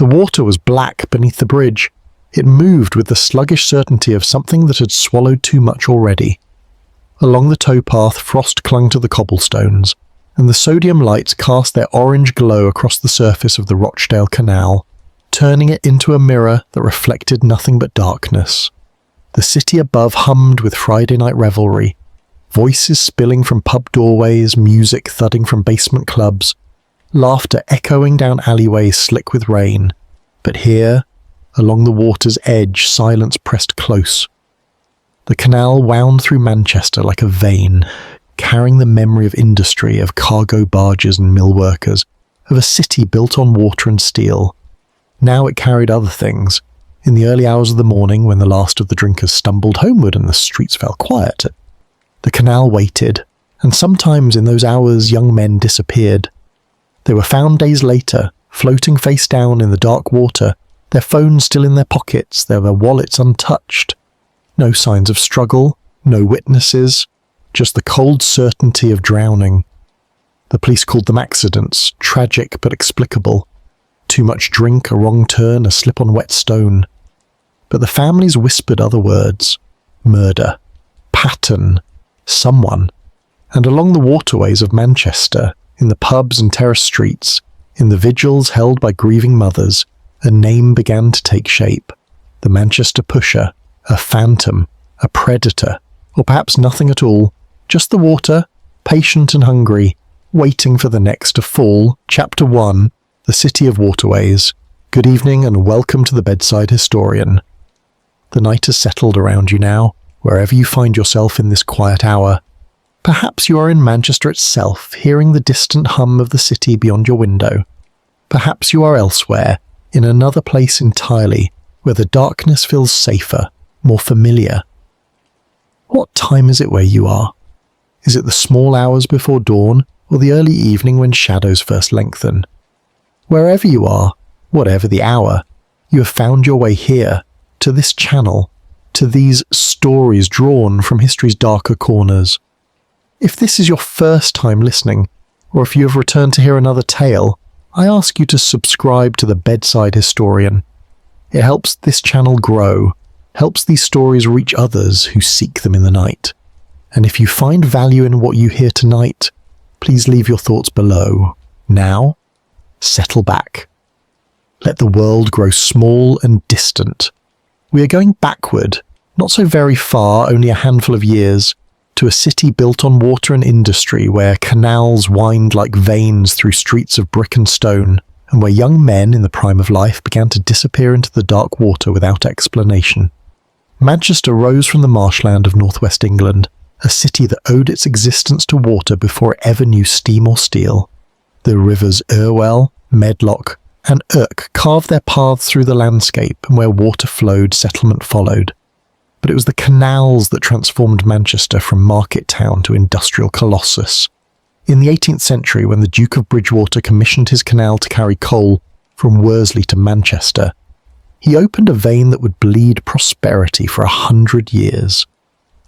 The water was black beneath the bridge. It moved with the sluggish certainty of something that had swallowed too much already. Along the towpath, frost clung to the cobblestones, and the sodium lights cast their orange glow across the surface of the Rochdale Canal, turning it into a mirror that reflected nothing but darkness. The city above hummed with Friday night revelry, voices spilling from pub doorways, music thudding from basement clubs, laughter echoing down alleyways slick with rain. But here, along the water's edge, silence pressed close. The canal wound through Manchester like a vein, carrying the memory of industry, of cargo barges and mill workers, of a city built on water and steel. Now it carried other things. In the early hours of the morning, when the last of the drinkers stumbled homeward and the streets fell quiet, the canal waited, and sometimes in those hours young men disappeared. They were found days later, floating face down in the dark water, their phones still in their pockets, their wallets untouched. No signs of struggle, no witnesses, just the cold certainty of drowning. The police called them accidents, tragic but explicable. Too much drink, a wrong turn, a slip on wet stone. But the families whispered other words. Murder. Pattern. Someone. And along the waterways of Manchester, in the pubs and terrace streets, in the vigils held by grieving mothers, a name began to take shape. The Manchester Pusher. A phantom. A predator. Or perhaps nothing at all. Just the water, patient and hungry, waiting for the next to fall. Chapter 1. The City of Waterways. Good evening and welcome to the Bedside Historian. The night has settled around you now, wherever you find yourself in this quiet hour. Perhaps you are in Manchester itself, hearing the distant hum of the city beyond your window. Perhaps you are elsewhere, in another place entirely, where the darkness feels safer, more familiar. What time is it where you are? Is it the small hours before dawn, or the early evening when shadows first lengthen? Wherever you are, whatever the hour, you have found your way here, to this channel, to these stories drawn from history's darker corners. If this is your first time listening, or if you have returned to hear another tale, I ask you to subscribe to the Bedside Historian. It helps this channel grow, helps these stories reach others who seek them in the night. And if you find value in what you hear tonight, please leave your thoughts below. Now, settle back. Let the world grow small and distant. We are going backward, not so very far, only a handful of years, to a city built on water and industry where canals wind like veins through streets of brick and stone, and where young men in the prime of life began to disappear into the dark water without explanation. Manchester rose from the marshland of northwest England, a city that owed its existence to water before it ever knew steam or steel. The rivers Irwell, Medlock, and Irk carved their paths through the landscape, and where water flowed, settlement followed. But it was the canals that transformed Manchester from market town to industrial colossus. In the 18th century, when the Duke of Bridgewater commissioned his canal to carry coal from Worsley to Manchester, he opened a vein that would bleed prosperity for 100 years.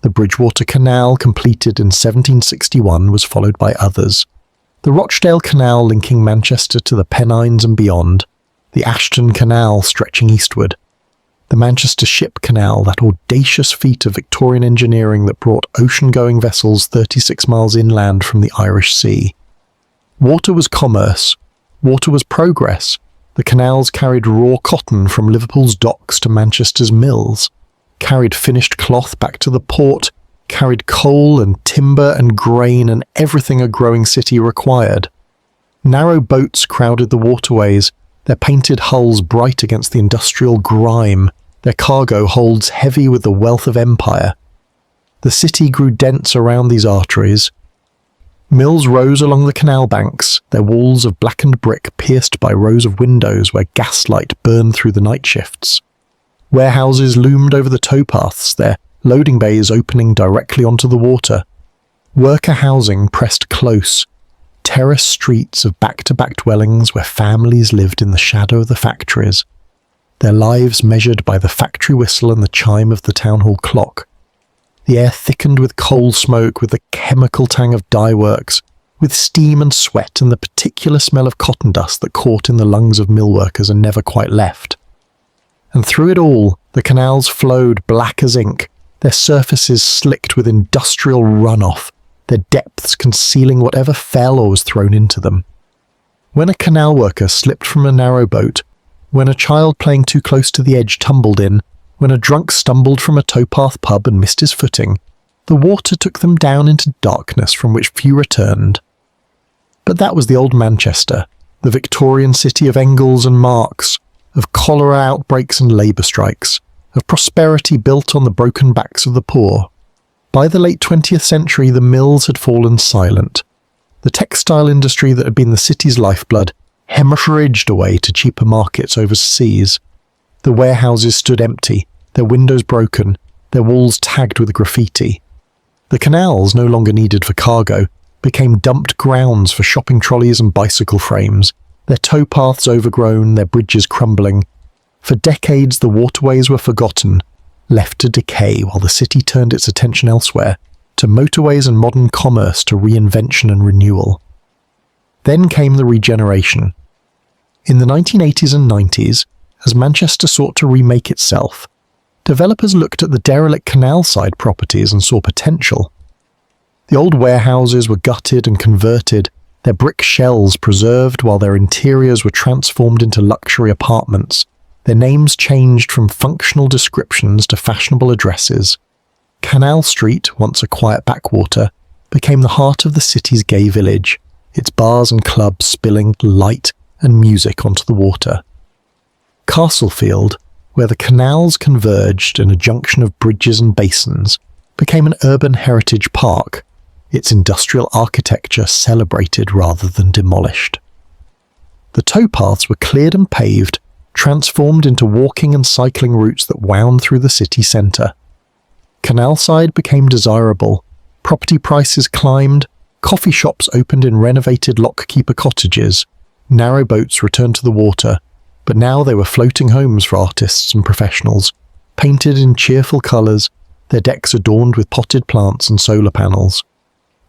The Bridgewater Canal, completed in 1761, was followed by others. The Rochdale Canal linking Manchester to the Pennines and beyond, the Ashton Canal stretching eastward, the Manchester Ship Canal, that audacious feat of Victorian engineering that brought ocean-going vessels 36 miles inland from the Irish Sea. Water was commerce, water was progress. The canals carried raw cotton from Liverpool's docks to Manchester's mills, carried finished cloth back to the port, carried coal and timber and grain and everything a growing city required. Narrow boats crowded the waterways, their painted hulls bright against the industrial grime, their cargo holds heavy with the wealth of empire. The city grew dense around these arteries. Mills rose along the canal banks, their walls of blackened brick pierced by rows of windows where gaslight burned through the night shifts. Warehouses loomed over the towpaths, their loading bays opening directly onto the water. Worker housing pressed close, terrace streets of back-to-back dwellings where families lived in the shadow of the factories, their lives measured by the factory whistle and the chime of the town hall clock. The air thickened with coal smoke, with the chemical tang of dye works, with steam and sweat and the particular smell of cotton dust that caught in the lungs of mill workers and never quite left. And through it all, the canals flowed black as ink, their surfaces slicked with industrial runoff, their depths concealing whatever fell or was thrown into them. When a canal worker slipped from a narrow boat, when a child playing too close to the edge tumbled in, when a drunk stumbled from a towpath pub and missed his footing, the water took them down into darkness from which few returned. But that was the old Manchester, the Victorian city of Engels and Marx, of cholera outbreaks and labour strikes, of prosperity built on the broken backs of the poor. By the late 20th century, the mills had fallen silent. The textile industry that had been the city's lifeblood hemorrhaged away to cheaper markets overseas. The warehouses stood empty, their windows broken, their walls tagged with graffiti. The canals, no longer needed for cargo, became dumped grounds for shopping trolleys and bicycle frames, their towpaths overgrown, their bridges crumbling. For decades the waterways were forgotten, left to decay while the city turned its attention elsewhere, to motorways and modern commerce, to reinvention and renewal. Then came the regeneration. In the 1980s and 90s, as Manchester sought to remake itself, developers looked at the derelict canal-side properties and saw potential. The old warehouses were gutted and converted, their brick shells preserved while their interiors were transformed into luxury apartments, their names changed from functional descriptions to fashionable addresses. Canal Street, once a quiet backwater, became the heart of the city's gay village, its bars and clubs spilling light and music onto the water. Castlefield, where the canals converged in a junction of bridges and basins, became an urban heritage park, its industrial architecture celebrated rather than demolished. The towpaths were cleared and paved, transformed into walking and cycling routes that wound through the city centre. Canalside became desirable, property prices climbed, coffee shops opened in renovated lockkeeper cottages, narrow boats returned to the water, but now they were floating homes for artists and professionals, painted in cheerful colours, their decks adorned with potted plants and solar panels.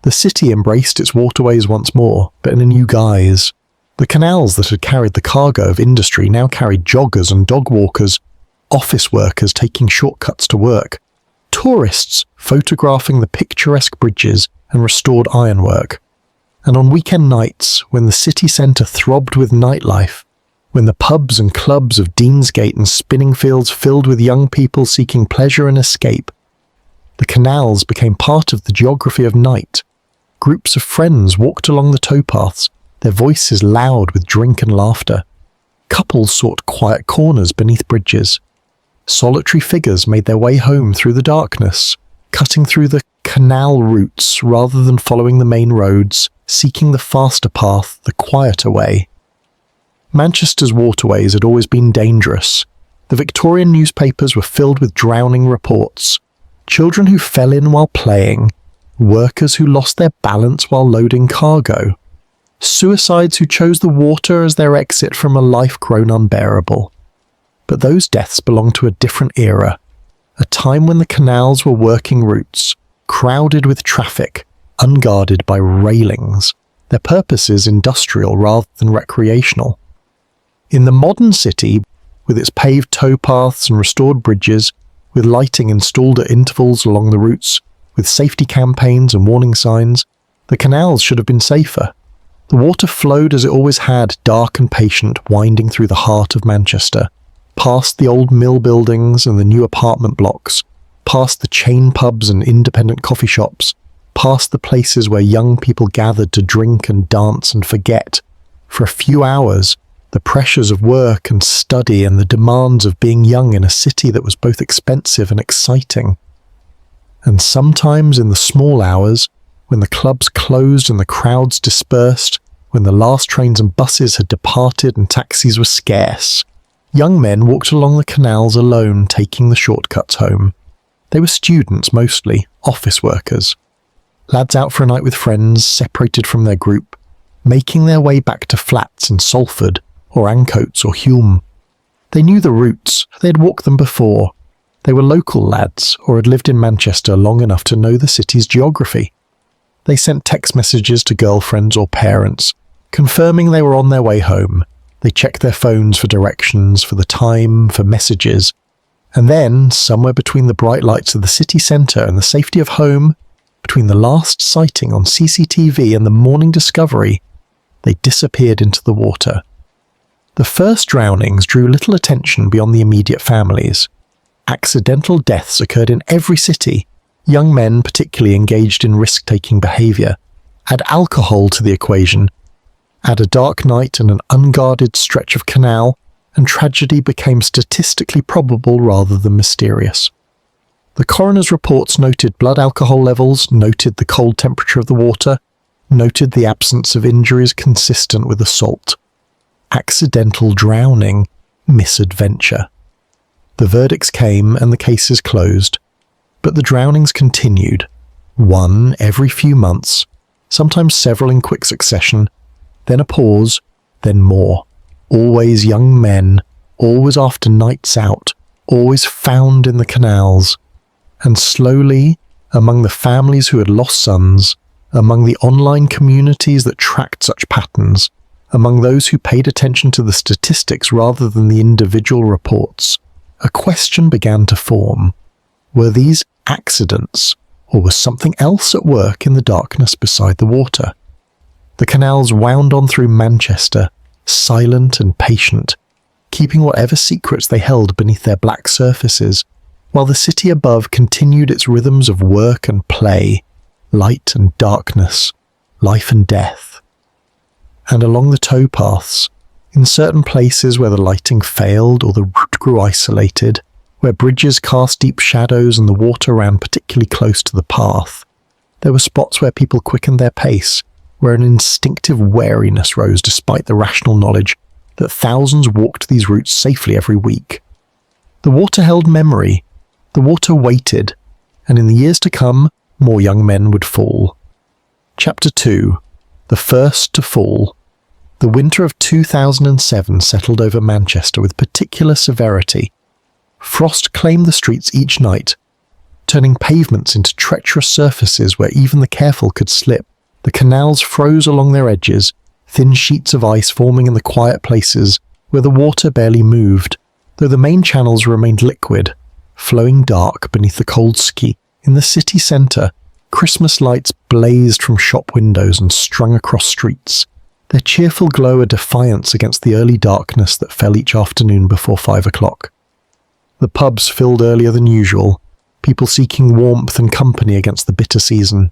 The city embraced its waterways once more, but in a new guise. The canals that had carried the cargo of industry now carried joggers and dog walkers, office workers taking shortcuts to work, tourists photographing the picturesque bridges and restored ironwork. And on weekend nights, when the city centre throbbed with nightlife, when the pubs and clubs of Deansgate and Spinningfields filled with young people seeking pleasure and escape, the canals became part of the geography of night. Groups of friends walked along the towpaths, their voices loud with drink and laughter. Couples sought quiet corners beneath bridges. Solitary figures made their way home through the darkness, cutting through the canal routes rather than following the main roads, seeking the faster path, the quieter way. Manchester's waterways had always been dangerous. The Victorian newspapers were filled with drowning reports. Children who fell in while playing, workers who lost their balance while loading cargo, suicides who chose the water as their exit from a life grown unbearable. But those deaths belonged to a different era, a time when the canals were working routes, crowded with traffic, unguarded by railings, their purposes industrial rather than recreational. In the modern city, with its paved towpaths and restored bridges, with lighting installed at intervals along the routes, with safety campaigns and warning signs, the canals should have been safer. The water flowed as it always had, dark and patient, winding through the heart of Manchester, past the old mill buildings and the new apartment blocks, past the chain pubs and independent coffee shops, past the places where young people gathered to drink and dance and forget, for a few hours, the pressures of work and study and the demands of being young in a city that was both expensive and exciting. And sometimes in the small hours, when the clubs closed and the crowds dispersed, when the last trains and buses had departed and taxis were scarce, young men walked along the canals alone, taking the shortcuts home. They were students mostly, office workers. Lads out for a night with friends, separated from their group, making their way back to flats in Salford, or Ancoats or Hulme. They knew the routes, they had walked them before. They were local lads, or had lived in Manchester long enough to know the city's geography. They sent text messages to girlfriends or parents, confirming they were on their way home. They checked their phones for directions, for the time, for messages. And then, somewhere between the bright lights of the city centre and the safety of home, between the last sighting on CCTV and the morning discovery, they disappeared into the water. The first drownings drew little attention beyond the immediate families. Accidental deaths occurred in every city, young men particularly engaged in risk-taking behaviour. Add alcohol to the equation, add a dark night and an unguarded stretch of canal, and tragedy became statistically probable rather than mysterious. The coroner's reports noted blood alcohol levels, noted the cold temperature of the water, noted the absence of injuries consistent with assault. Accidental drowning, misadventure. The verdicts came and the cases closed, but the drownings continued, one every few months, sometimes several in quick succession, then a pause, then more. Always young men, always after nights out, always found in the canals. And slowly, among the families who had lost sons, among the online communities that tracked such patterns, among those who paid attention to the statistics rather than the individual reports, a question began to form. Were these accidents, or was something else at work in the darkness beside the water? The canals wound on through Manchester, silent and patient, keeping whatever secrets they held beneath their black surfaces, while the city above continued its rhythms of work and play, light and darkness, life and death. And along the towpaths, in certain places where the lighting failed or the route grew isolated, where bridges cast deep shadows and the water ran particularly close to the path, there were spots where people quickened their pace, where an instinctive wariness rose despite the rational knowledge that thousands walked these routes safely every week. The water held memory, the water waited, and in the years to come, more young men would fall. Chapter 2. The first to fall. The winter of 2007 settled over Manchester with particular severity. Frost claimed the streets each night, turning pavements into treacherous surfaces where even the careful could slip. The canals froze along their edges, thin sheets of ice forming in the quiet places where the water barely moved, though the main channels remained liquid, flowing dark beneath the cold ski. In the city centre, Christmas lights blazed from shop windows and strung across streets, their cheerful glow a defiance against the early darkness that fell each afternoon before 5 o'clock. The pubs filled earlier than usual, people seeking warmth and company against the bitter season.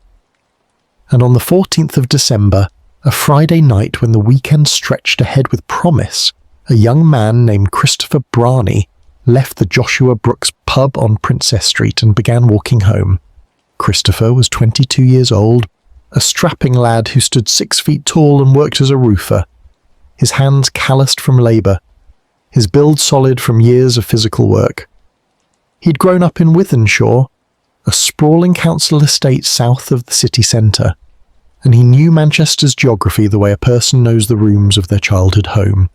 And on the 14th of December, a Friday night when the weekend stretched ahead with promise, a young man named Christopher Brani left the Joshua Brooks pub on Princess Street and began walking home. Christopher was 22 years old, a strapping lad who stood 6 feet tall and worked as a roofer, his hands calloused from labour, his build solid from years of physical work. He'd grown up in Wythenshawe, a sprawling council estate south of the city centre, and he knew Manchester's geography the way a person knows the rooms of their childhood home.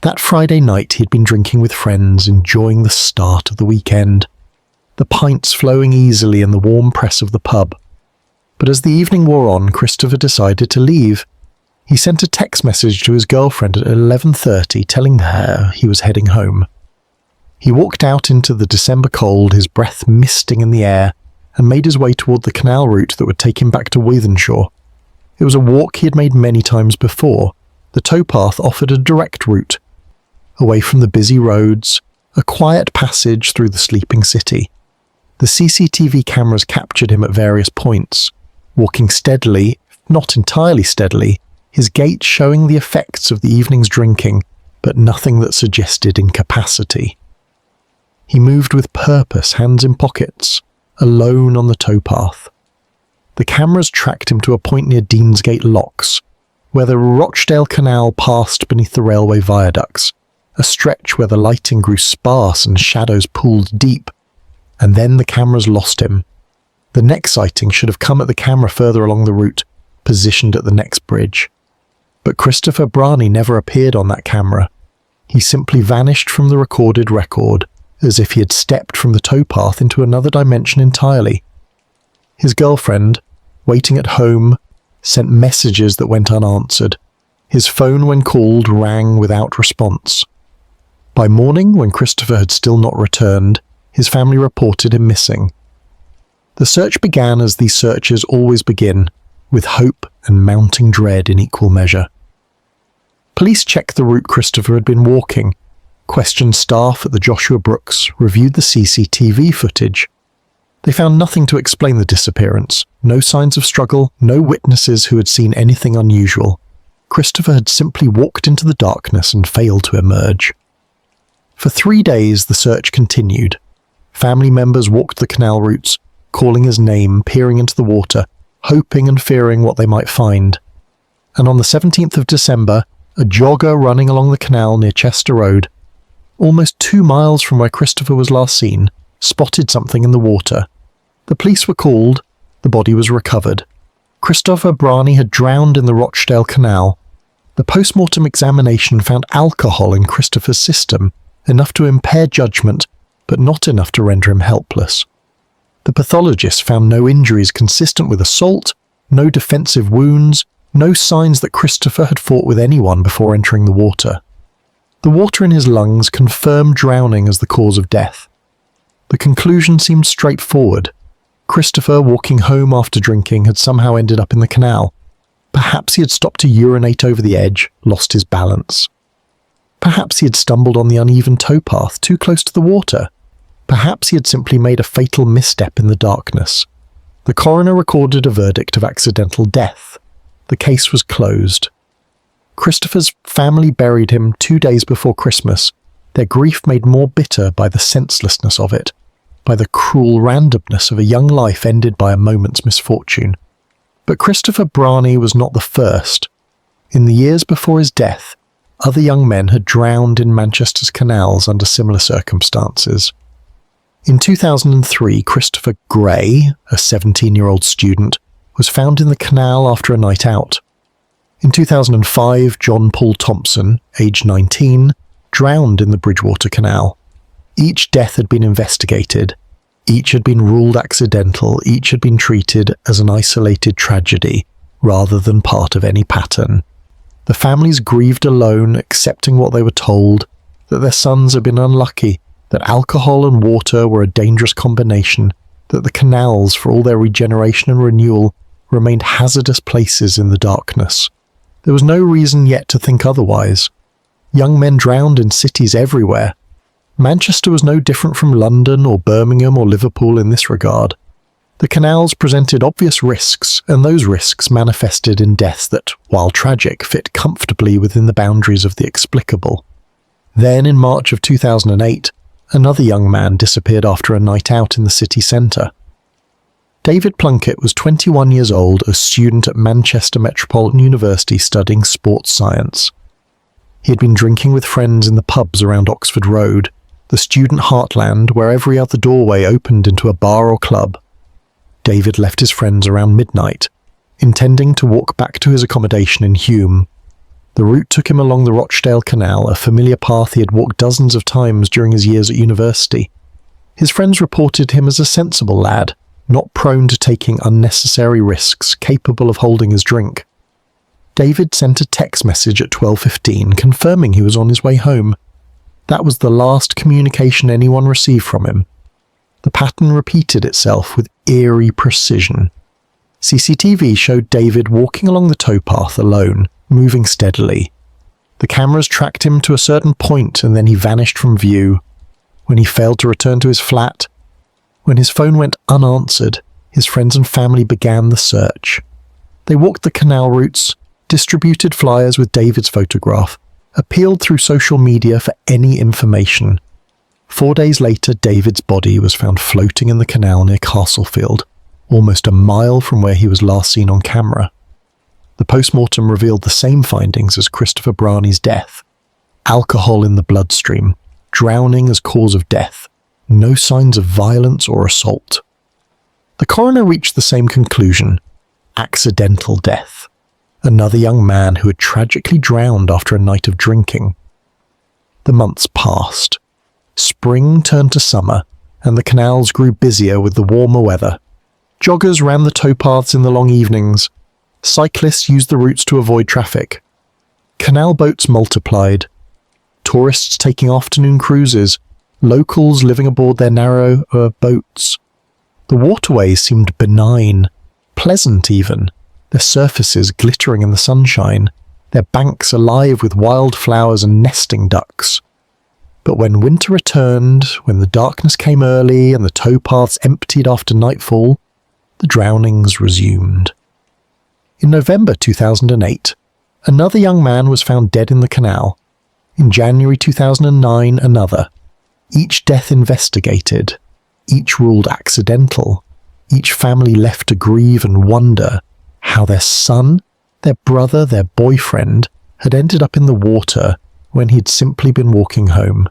That Friday night he'd been drinking with friends, enjoying the start of the weekend, the pints flowing easily in the warm press of the pub. But as the evening wore on, Christopher decided to leave. He sent a text message to his girlfriend at 11:30 telling her he was heading home. He walked out into the December cold, his breath misting in the air, and made his way toward the canal route that would take him back to Wythenshawe. It was a walk he had made many times before. The towpath offered a direct route, away from the busy roads, a quiet passage through the sleeping city. The CCTV cameras captured him at various points, walking steadily, not entirely steadily, his gait showing the effects of the evening's drinking, but nothing that suggested incapacity. He moved with purpose, hands in pockets, alone on the towpath. The cameras tracked him to a point near Deansgate Locks, where the Rochdale Canal passed beneath the railway viaducts, a stretch where the lighting grew sparse and shadows pooled deep, and then the cameras lost him. The next sighting should have come at the camera further along the route, positioned at the next bridge. But Christopher Brani never appeared on that camera. He simply vanished from the recorded record, as if he had stepped from the towpath into another dimension entirely. His girlfriend, waiting at home, sent messages that went unanswered. His phone, when called, rang without response. By morning, when Christopher had still not returned, his family reported him missing. The search began as these searches always begin, with hope and mounting dread in equal measure. Police checked the route Christopher had been walking, questioned staff at the Joshua Brooks, reviewed the CCTV footage. They found nothing to explain the disappearance, no signs of struggle, no witnesses who had seen anything unusual. Christopher had simply walked into the darkness and failed to emerge. For 3 days the search continued. Family members walked the canal routes, calling his name, peering into the water, hoping and fearing what they might find. And on the 17th of December, a jogger running along the canal near Chester Road, almost 2 miles from where Christopher was last seen, spotted something in the water. The police were called. The body was recovered. Christopher Brani had drowned in the Rochdale Canal. The post-mortem examination found alcohol in Christopher's system, enough to impair judgment, but not enough to render him helpless. The pathologist found no injuries consistent with assault, no defensive wounds, no signs that Christopher had fought with anyone before entering the water. The water in his lungs confirmed drowning as the cause of death. The conclusion seemed straightforward. Christopher, walking home after drinking, had somehow ended up in the canal. Perhaps he had stopped to urinate over the edge, lost his balance. Perhaps he had stumbled on the uneven towpath too close to the water. Perhaps he had simply made a fatal misstep in the darkness. The coroner recorded a verdict of accidental death. The case was closed. Christopher's family buried him 2 days before Christmas, their grief made more bitter by the senselessness of it, by the cruel randomness of a young life ended by a moment's misfortune. But Christopher Brani was not the first. In the years before his death, other young men had drowned in Manchester's canals under similar circumstances. In 2003, Christopher Gray, a 17-year-old student, was found in the canal after a night out. In 2005, John Paul Thompson, aged 19, drowned in the Bridgewater Canal. Each death had been investigated. Each had been ruled accidental. Each had been treated as an isolated tragedy, rather than part of any pattern. The families grieved alone, accepting what they were told, that their sons had been unlucky, that alcohol and water were a dangerous combination, that the canals, for all their regeneration and renewal, remained hazardous places in the darkness. There was no reason yet to think otherwise. Young men drowned in cities everywhere. Manchester was no different from London or Birmingham or Liverpool in this regard. The canals presented obvious risks, and those risks manifested in deaths that, while tragic, fit comfortably within the boundaries of the explicable. Then, in March of 2008, another young man disappeared after a night out in the city centre. David Plunkett was 21 years old, a student at Manchester Metropolitan University studying sports science. He had been drinking with friends in the pubs around Oxford Road, the student heartland where every other doorway opened into a bar or club. David left his friends around midnight, intending to walk back to his accommodation in Hume. The route took him along the Rochdale Canal, a familiar path he had walked dozens of times during his years at university. His friends reported him as a sensible lad, not prone to taking unnecessary risks, capable of holding his drink. David sent a text message at 12:15 confirming he was on his way home. That was the last communication anyone received from him. The pattern repeated itself with eerie precision. CCTV showed David walking along the towpath alone, moving steadily. The cameras tracked him to a certain point and then he vanished from view. When he failed to return to his flat, when his phone went unanswered, his friends and family began the search. They walked the canal routes, distributed flyers with David's photograph, appealed through social media for any information. 4 days later, David's body was found floating in the canal near Castlefield, almost a mile from where he was last seen on camera. The post-mortem revealed the same findings as Christopher Brani's death. Alcohol in the bloodstream, drowning as cause of death, no signs of violence or assault. The coroner reached the same conclusion: accidental death. Another young man who had tragically drowned after a night of drinking. The months passed. Spring turned to summer, and the canals grew busier with the warmer weather. Joggers ran the towpaths in the long evenings. Cyclists used the routes to avoid traffic. Canal boats multiplied. Tourists taking afternoon cruises, locals living aboard their narrower boats. The waterways seemed benign, pleasant even, their surfaces glittering in the sunshine, their banks alive with wildflowers and nesting ducks. But when winter returned, when the darkness came early and the towpaths emptied after nightfall, the drownings resumed. In November 2008, another young man was found dead in the canal. In January 2009, another. Each death investigated, each ruled accidental, each family left to grieve and wonder how their son, their brother, their boyfriend had ended up in the water when he'd simply been walking home.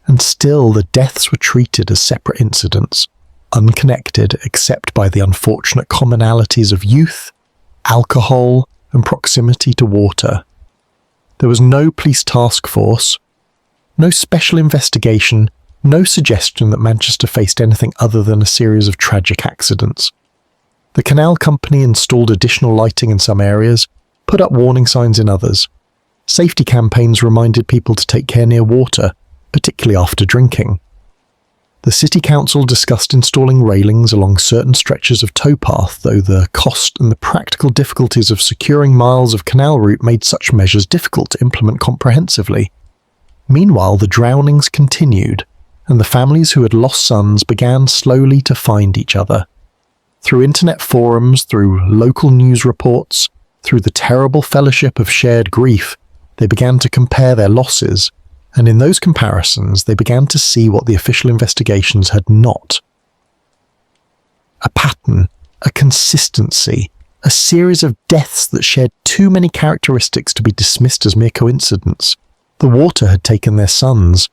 And still the deaths were treated as separate incidents, unconnected except by the unfortunate commonalities of youth, alcohol, and proximity to water. There was no police task force, no special investigation, no suggestion that Manchester faced anything other than a series of tragic accidents. The canal company installed additional lighting in some areas, put up warning signs in others. Safety campaigns reminded people to take care near water, particularly after drinking. The City Council discussed installing railings along certain stretches of towpath, though the cost and the practical difficulties of securing miles of canal route made such measures difficult to implement comprehensively. Meanwhile, the drownings continued, and the families who had lost sons began slowly to find each other. Through internet forums, through local news reports, through the terrible fellowship of shared grief, they began to compare their losses, and in those comparisons they began to see what the official investigations had not. A pattern, a consistency, a series of deaths that shared too many characteristics to be dismissed as mere coincidence. The water had taken their sons,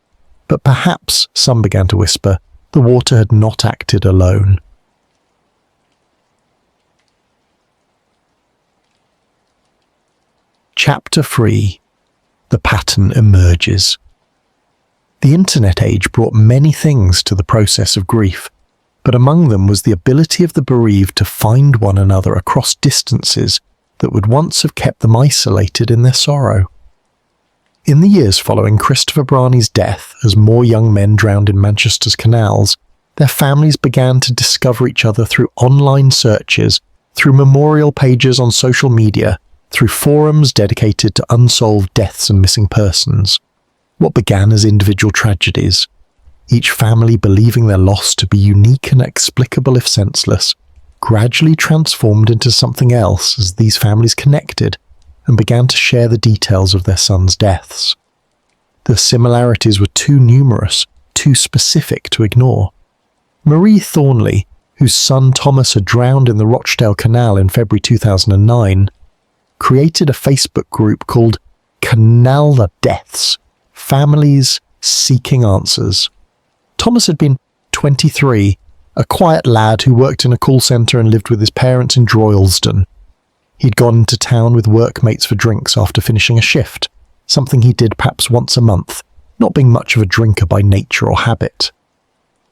but perhaps, some began to whisper, the water had not acted alone. Chapter 3. The pattern emerges. The internet age brought many things to the process of grief, but among them was the ability of the bereaved to find one another across distances that would once have kept them isolated in their sorrow. In the years following Christopher Brani's death, as more young men drowned in Manchester's canals, their families began to discover each other through online searches, through memorial pages on social media, through forums dedicated to unsolved deaths and missing persons. What began as individual tragedies, each family believing their loss to be unique and explicable if senseless, gradually transformed into something else as these families connected and began to share the details of their sons' deaths. The similarities were too numerous, too specific to ignore. Marie Thornley, whose son Thomas had drowned in the Rochdale Canal in February 2009, created a Facebook group called Canal Deaths, Families Seeking Answers. Thomas had been 23, a quiet lad who worked in a call centre and lived with his parents in Droylsden. He'd gone into town with workmates for drinks after finishing a shift, something he did perhaps once a month, not being much of a drinker by nature or habit.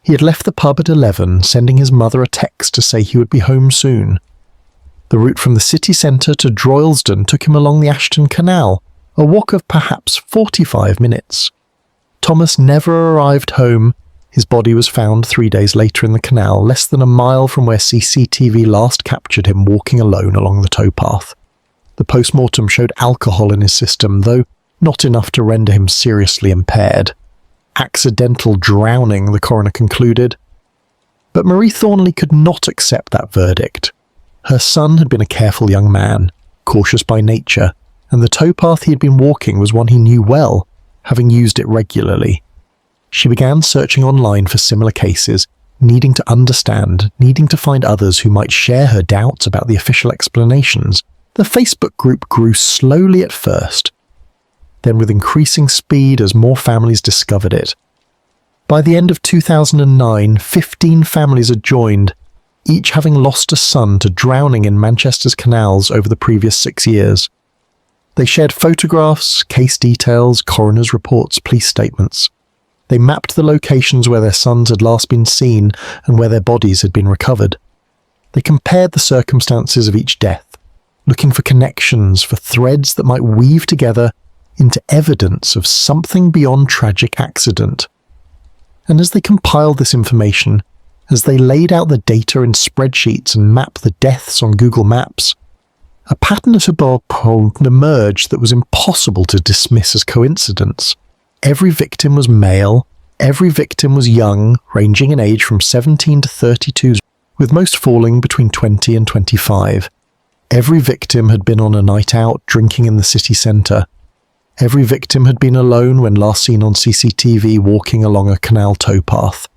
He had left the pub at 11, sending his mother a text to say he would be home soon. The route from the city centre to Droylsden took him along the Ashton Canal, a walk of perhaps 45 minutes. Thomas never arrived home. His body was found 3 days later in the canal, less than a mile from where CCTV last captured him walking alone along the towpath. The post-mortem showed alcohol in his system, though not enough to render him seriously impaired. Accidental drowning, the coroner concluded. But Marie Thornley could not accept that verdict. Her son had been a careful young man, cautious by nature, and the towpath he had been walking was one he knew well, having used it regularly. She began searching online for similar cases, needing to understand, needing to find others who might share her doubts about the official explanations. The Facebook group grew slowly at first, then with increasing speed as more families discovered it. By the end of 2009, 15 families had joined, each having lost a son to drowning in Manchester's canals over the previous 6 years. They shared photographs, case details, coroner's reports, police statements. They mapped the locations where their sons had last been seen and where their bodies had been recovered. They compared the circumstances of each death, looking for connections, for threads that might weave together into evidence of something beyond tragic accident. And as they compiled this information, as they laid out the data in spreadsheets and mapped the deaths on Google Maps, a pattern had emerged that was impossible to dismiss as coincidence. Every victim was male, every victim was young, ranging in age from 17 to 32, with most falling between 20 and 25. Every victim had been on a night out, drinking in the city centre. Every victim had been alone when last seen on CCTV walking along a canal towpath.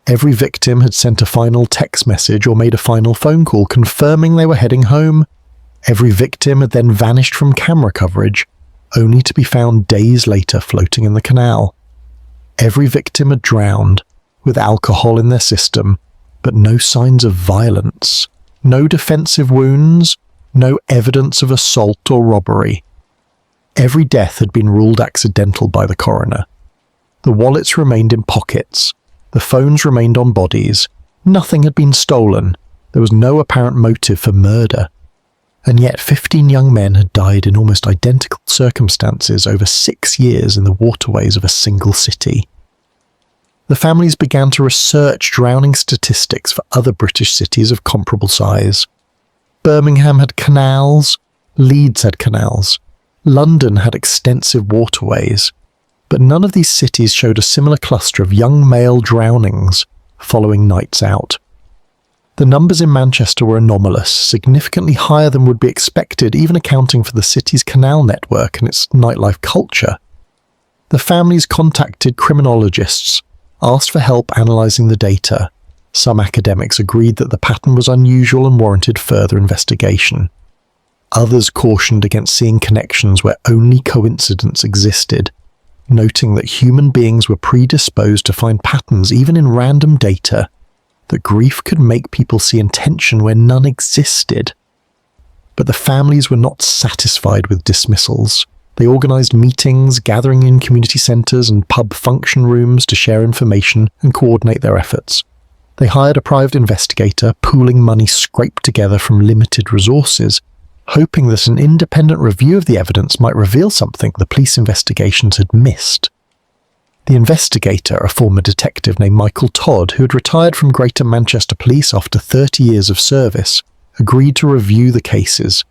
Every victim had sent a final text message or made a final phone call confirming they were heading home. Every victim had then vanished from camera coverage, only to be found days later floating in the canal. Every victim had drowned, with alcohol in their system, but no signs of violence, no defensive wounds, no evidence of assault or robbery. Every death had been ruled accidental by the coroner. The wallets remained in pockets, the phones remained on bodies, nothing had been stolen, there was no apparent motive for murder. And yet 15 young men had died in almost identical circumstances over 6 years in the waterways of a single city. The families began to research drowning statistics for other British cities of comparable size. Birmingham had canals, Leeds had canals, London had extensive waterways, but none of these cities showed a similar cluster of young male drownings following nights out. The numbers in Manchester were anomalous, significantly higher than would be expected, even accounting for the city's canal network and its nightlife culture. The families contacted criminologists, asked for help analysing the data. Some academics agreed that the pattern was unusual and warranted further investigation. Others cautioned against seeing connections where only coincidence existed, noting that human beings were predisposed to find patterns even in random data, that grief could make people see intention where none existed. But the families were not satisfied with dismissals. They organised meetings, gathering in community centres and pub function rooms to share information and coordinate their efforts. They hired a private investigator, pooling money scraped together from limited resources, hoping that an independent review of the evidence might reveal something the police investigations had missed. The investigator, a former detective named Michael Todd, who had retired from Greater Manchester Police after 30 years of service, agreed to review the cases.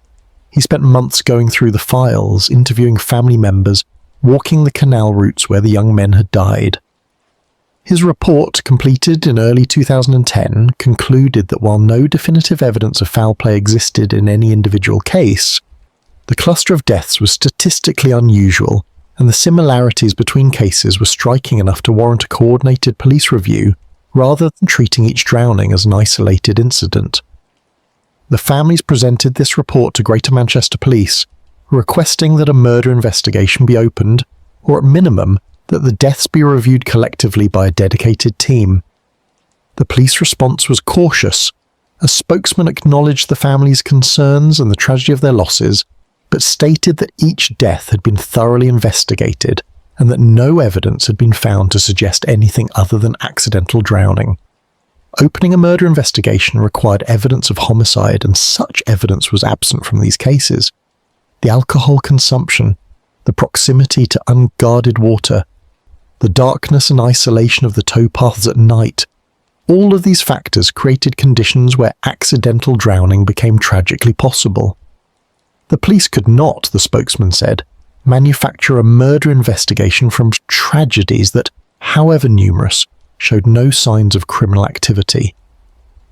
He spent months going through the files, interviewing family members, walking the canal routes where the young men had died. His report, completed in early 2010, concluded that while no definitive evidence of foul play existed in any individual case, the cluster of deaths was statistically unusual, and the similarities between cases were striking enough to warrant a coordinated police review rather than treating each drowning as an isolated incident. The families presented this report to Greater Manchester Police, requesting that a murder investigation be opened, or at minimum, that the deaths be reviewed collectively by a dedicated team. The police response was cautious. A spokesman acknowledged the families' concerns and the tragedy of their losses, but stated that each death had been thoroughly investigated and that no evidence had been found to suggest anything other than accidental drowning. Opening a murder investigation required evidence of homicide, and such evidence was absent from these cases. The alcohol consumption, the proximity to unguarded water, the darkness and isolation of the towpaths at night, all of these factors created conditions where accidental drowning became tragically possible. The police could not, the spokesman said, manufacture a murder investigation from tragedies that, however numerous, showed no signs of criminal activity.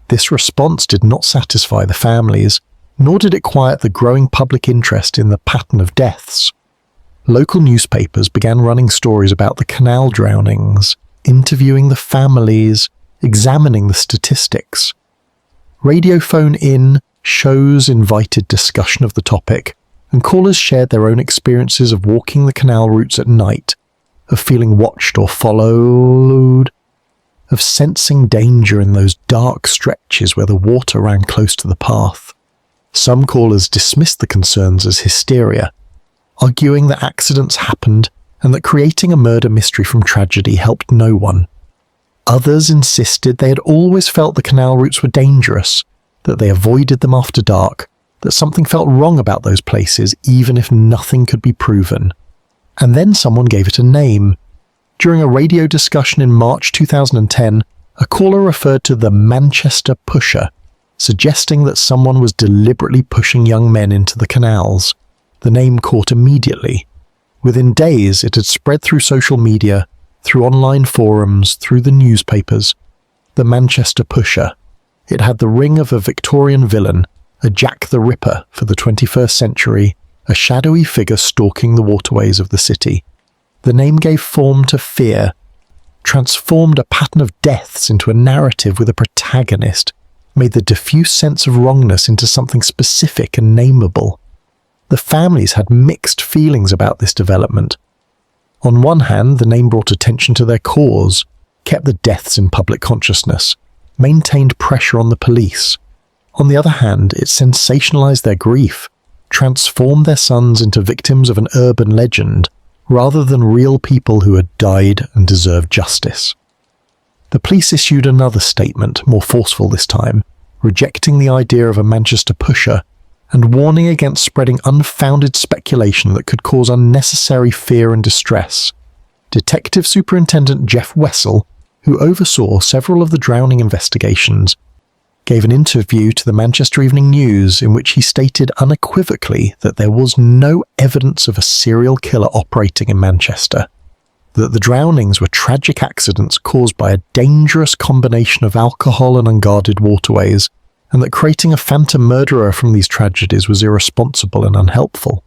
This response did not satisfy the families, nor did it quiet the growing public interest in the pattern of deaths. Local newspapers began running stories about the canal drownings, interviewing the families, examining the statistics. Radio phone-in shows invited discussion of the topic, and callers shared their own experiences of walking the canal routes at night, of feeling watched or followed, of sensing danger in those dark stretches where the water ran close to the path. Some callers dismissed the concerns as hysteria, arguing that accidents happened and that creating a murder mystery from tragedy helped no one. Others insisted they had always felt the canal routes were dangerous, that they avoided them after dark, that something felt wrong about those places even if nothing could be proven. And then someone gave it a name. During a radio discussion in March 2010, a caller referred to the Manchester Pusher, suggesting that someone was deliberately pushing young men into the canals. The name caught immediately. Within days, it had spread through social media, through online forums, through the newspapers. The Manchester Pusher. It had the ring of a Victorian villain, a Jack the Ripper for the 21st century, a shadowy figure stalking the waterways of the city. The name gave form to fear, transformed a pattern of deaths into a narrative with a protagonist, made the diffuse sense of wrongness into something specific and nameable. The families had mixed feelings about this development. On one hand, the name brought attention to their cause, kept the deaths in public consciousness, maintained pressure on the police. On the other hand, it sensationalized their grief, transformed their sons into victims of an urban legend, rather than real people who had died and deserved justice. The police issued another statement, more forceful this time, rejecting the idea of a Manchester Pusher and warning against spreading unfounded speculation that could cause unnecessary fear and distress. Detective Superintendent Jeff Wessel, who oversaw several of the drowning investigations, gave an interview to the Manchester Evening News in which he stated unequivocally that there was no evidence of a serial killer operating in Manchester, that the drownings were tragic accidents caused by a dangerous combination of alcohol and unguarded waterways, and that creating a phantom murderer from these tragedies was irresponsible and unhelpful.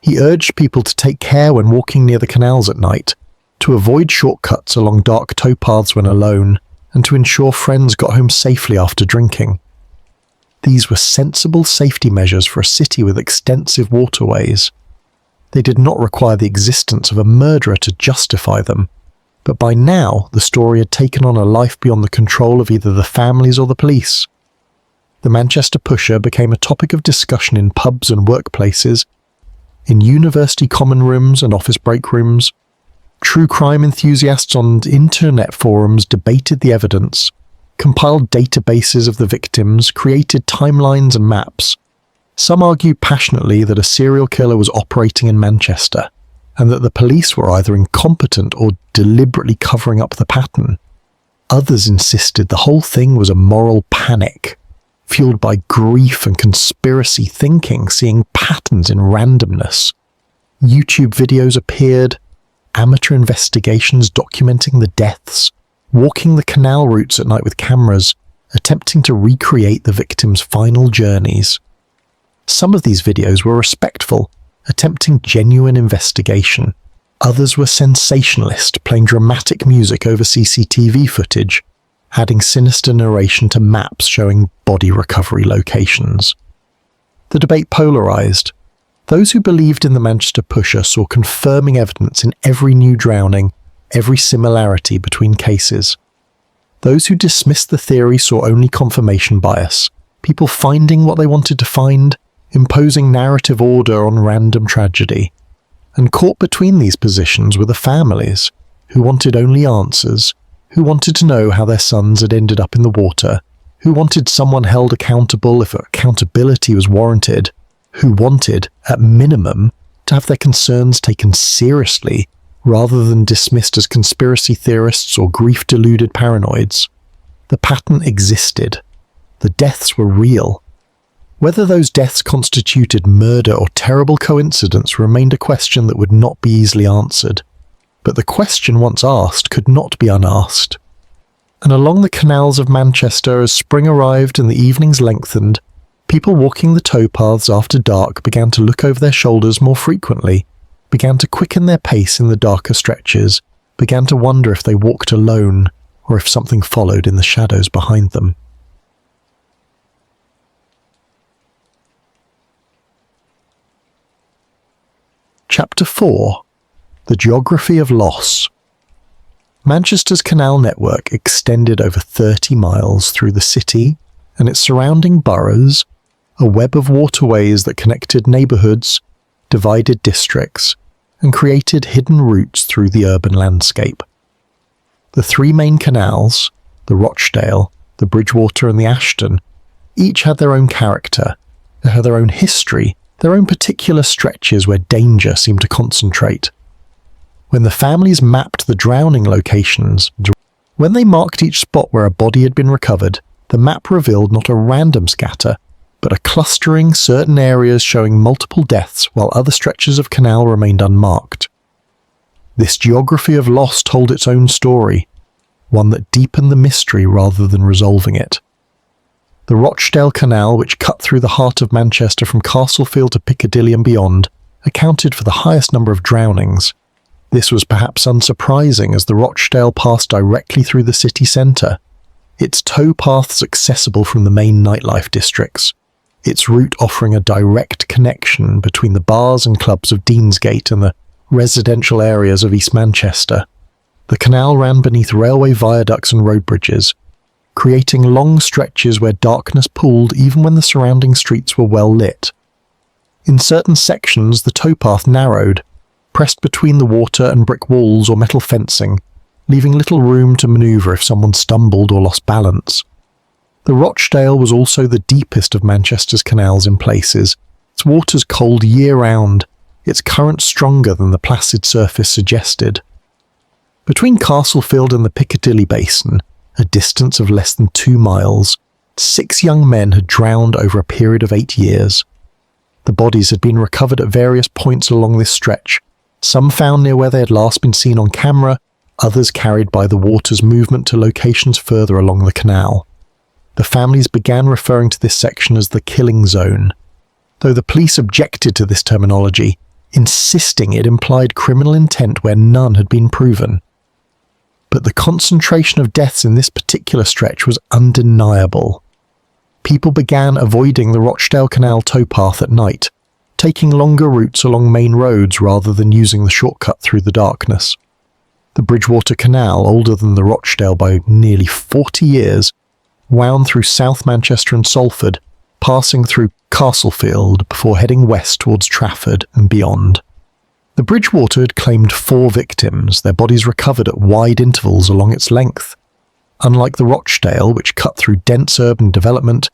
He urged people to take care when walking near the canals at night, to avoid shortcuts along dark towpaths when alone, and to ensure friends got home safely after drinking. These were sensible safety measures for a city with extensive waterways. They did not require the existence of a murderer to justify them, but by now the story had taken on a life beyond the control of either the families or the police. The Manchester Pusher became a topic of discussion in pubs and workplaces, in university common rooms and office break rooms. True crime enthusiasts on internet forums debated the evidence, compiled databases of the victims, created timelines and maps. Some argued passionately that a serial killer was operating in Manchester, and that the police were either incompetent or deliberately covering up the pattern. Others insisted the whole thing was a moral panic, fueled by grief and conspiracy thinking, seeing patterns in randomness. YouTube videos appeared, amateur investigations documenting the deaths, walking the canal routes at night with cameras, attempting to recreate the victims' final journeys. Some of these videos were respectful, attempting genuine investigation. Others were sensationalist, playing dramatic music over CCTV footage, adding sinister narration to maps showing body recovery locations. The debate polarized. Those who believed in the Manchester Pusher saw confirming evidence in every new drowning, every similarity between cases. Those who dismissed the theory saw only confirmation bias, people finding what they wanted to find, imposing narrative order on random tragedy. And caught between these positions were the families, who wanted only answers, who wanted to know how their sons had ended up in the water, who wanted someone held accountable if accountability was warranted, who wanted, at minimum, to have their concerns taken seriously rather than dismissed as conspiracy theorists or grief-deluded paranoids. The pattern existed. The deaths were real. Whether those deaths constituted murder or terrible coincidence remained a question that would not be easily answered. But the question once asked could not be unasked. And along the canals of Manchester, as spring arrived and the evenings lengthened, people walking the towpaths after dark began to look over their shoulders more frequently, began to quicken their pace in the darker stretches, began to wonder if they walked alone or if something followed in the shadows behind them. Chapter 4. The Geography of Loss. Manchester's canal network extended over 30 miles through the city and its surrounding boroughs, a web of waterways that connected neighbourhoods, divided districts, and created hidden routes through the urban landscape. The three main canals, the Rochdale, the Bridgewater and the Ashton, Each had their own character, they had their own history, their own particular stretches where danger seemed to concentrate. When the families mapped the drowning locations, when they marked each spot where a body had been recovered, the map revealed not a random scatter, but a clustering, certain areas showing multiple deaths while other stretches of canal remained unmarked. This geography of loss told its own story, one that deepened the mystery rather than resolving it. The Rochdale Canal, which cut through the heart of Manchester from Castlefield to Piccadilly and beyond, accounted for the highest number of drownings. This was perhaps unsurprising as the Rochdale passed directly through the city centre, its towpaths accessible from the main nightlife districts, its route offering a direct connection between the bars and clubs of Deansgate and the residential areas of East Manchester. The canal ran beneath railway viaducts and road bridges, creating long stretches where darkness pooled even when the surrounding streets were well lit. In certain sections, the towpath narrowed, pressed between the water and brick walls or metal fencing, leaving little room to manoeuvre if someone stumbled or lost balance. The Rochdale was also the deepest of Manchester's canals in places, its waters cold year-round, its current stronger than the placid surface suggested. Between Castlefield and the Piccadilly Basin, a distance of less than 2 miles, 6 young men had drowned over a period of 8 years. The bodies had been recovered at various points along this stretch, some found near where they had last been seen on camera, others carried by the water's movement to locations further along the canal. The families began referring to this section as the killing zone, though the police objected to this terminology, insisting it implied criminal intent where none had been proven. But the concentration of deaths in this particular stretch was undeniable. People began avoiding the Rochdale Canal towpath at night, taking longer routes along main roads rather than using the shortcut through the darkness. The Bridgewater Canal, older than the Rochdale by nearly 40 years, wound through South Manchester and Salford, passing through Castlefield before heading west towards Trafford and beyond. The Bridgewater had claimed 4 victims, their bodies recovered at wide intervals along its length. Unlike the Rochdale, which cut through dense urban development,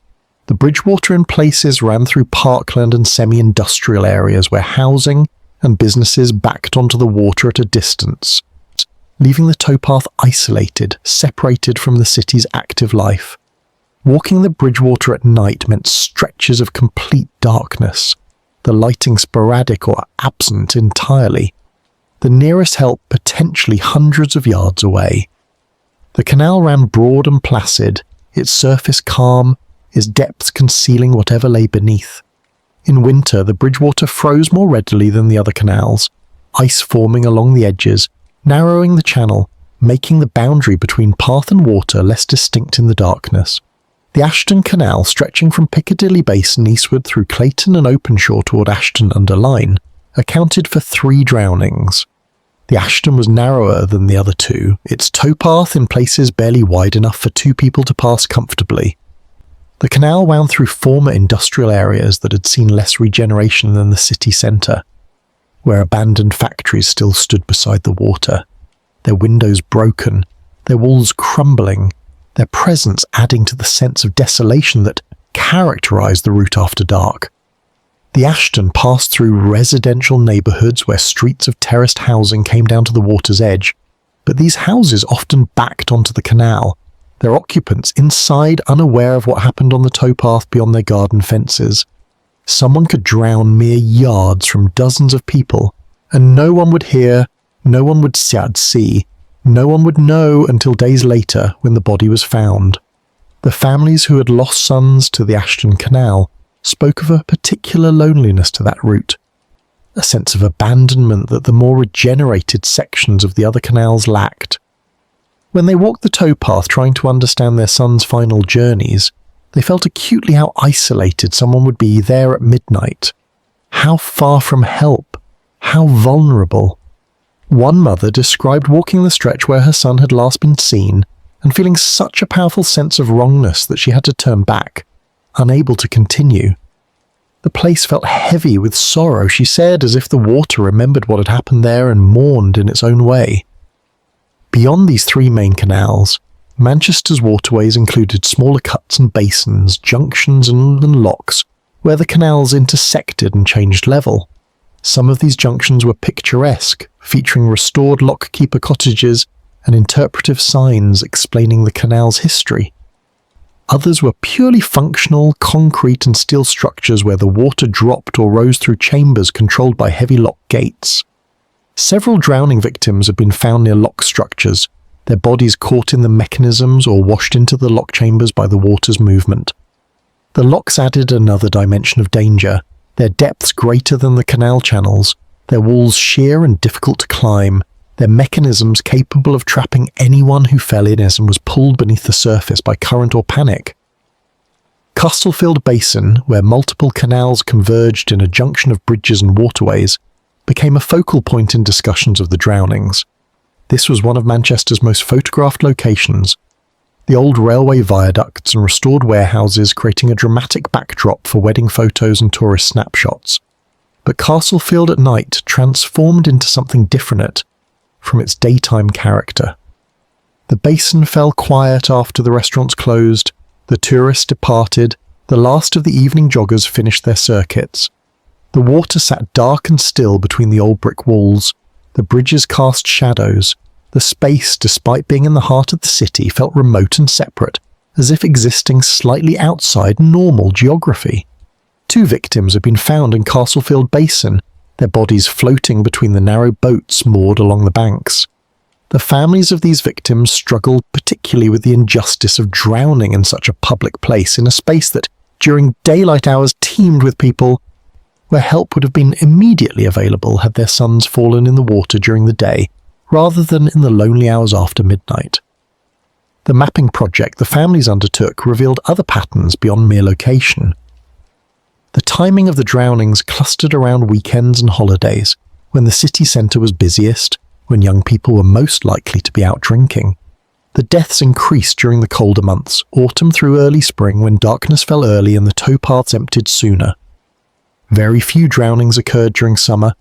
the Bridgewater in places ran through parkland and semi-industrial areas where housing and businesses backed onto the water at a distance, leaving the towpath isolated, separated from the city's active life. Walking the Bridgewater at night meant stretches of complete darkness, the lighting sporadic or absent entirely, the nearest help potentially hundreds of yards away. The canal ran broad and placid, its surface calm, its depths concealing whatever lay beneath. In winter, the Bridgewater froze more readily than the other canals, ice forming along the edges, narrowing the channel, making the boundary between path and water less distinct in the darkness. The Ashton Canal, stretching from Piccadilly Basin eastward through Clayton and Openshaw toward Ashton-under-Lyne, accounted for 3 drownings. The Ashton was narrower than the other 2, its towpath in places barely wide enough for 2 people to pass comfortably. The canal wound through former industrial areas that had seen less regeneration than the city centre, where abandoned factories still stood beside the water, their windows broken, their walls crumbling, their presence adding to the sense of desolation that characterised the route after dark. The Ashton passed through residential neighbourhoods where streets of terraced housing came down to the water's edge, but these houses often backed onto the canal, their occupants inside unaware of what happened on the towpath beyond their garden fences. Someone could drown mere yards from dozens of people, and no one would hear, no one would see, no one would know until days later when the body was found. The families who had lost sons to the Ashton Canal spoke of a particular loneliness to that route, a sense of abandonment that the more regenerated sections of the other canals lacked. When they walked the towpath trying to understand their sons' final journeys, they felt acutely how isolated someone would be there at midnight, how far from help, how vulnerable. One mother described walking the stretch where her son had last been seen and feeling such a powerful sense of wrongness that she had to turn back, unable to continue. The place felt heavy with sorrow, she said, as if the water remembered what had happened there and mourned in its own way. Beyond these 3 main canals, Manchester's waterways included smaller cuts and basins, junctions and locks, where the canals intersected and changed level. Some of these junctions were picturesque, featuring restored lockkeeper cottages and interpretive signs explaining the canal's history. Others were purely functional, concrete and steel structures where the water dropped or rose through chambers controlled by heavy lock gates. Several drowning victims had been found near lock structures, their bodies caught in the mechanisms or washed into the lock chambers by the water's movement. The locks added another dimension of danger, their depths greater than the canal channels, their walls sheer and difficult to climb, their mechanisms capable of trapping anyone who fell in as and was pulled beneath the surface by current or panic. Castlefield Basin, where multiple canals converged in a junction of bridges and waterways, became a focal point in discussions of the drownings. This was one of Manchester's most photographed locations, the old railway viaducts and restored warehouses creating a dramatic backdrop for wedding photos and tourist snapshots. But Castlefield at night transformed into something different from its daytime character. The basin fell quiet after the restaurants closed, the tourists departed, the last of the evening joggers finished their circuits. The water sat dark and still between the old brick walls, the bridges cast shadows, the space, despite being in the heart of the city, felt remote and separate, as if existing slightly outside normal geography. 2 victims had been found in Castlefield Basin, their bodies floating between the narrow boats moored along the banks. The families of these victims struggled particularly with the injustice of drowning in such a public place in a space that, during daylight hours, teemed with people, where help would have been immediately available had their sons fallen in the water during the day, rather than in the lonely hours after midnight. The mapping project the families undertook revealed other patterns beyond mere location. The timing of the drownings clustered around weekends and holidays, when the city centre was busiest, when young people were most likely to be out drinking. The deaths increased during the colder months, autumn through early spring, when darkness fell early and the towpaths emptied sooner. Very few drownings occurred during summer,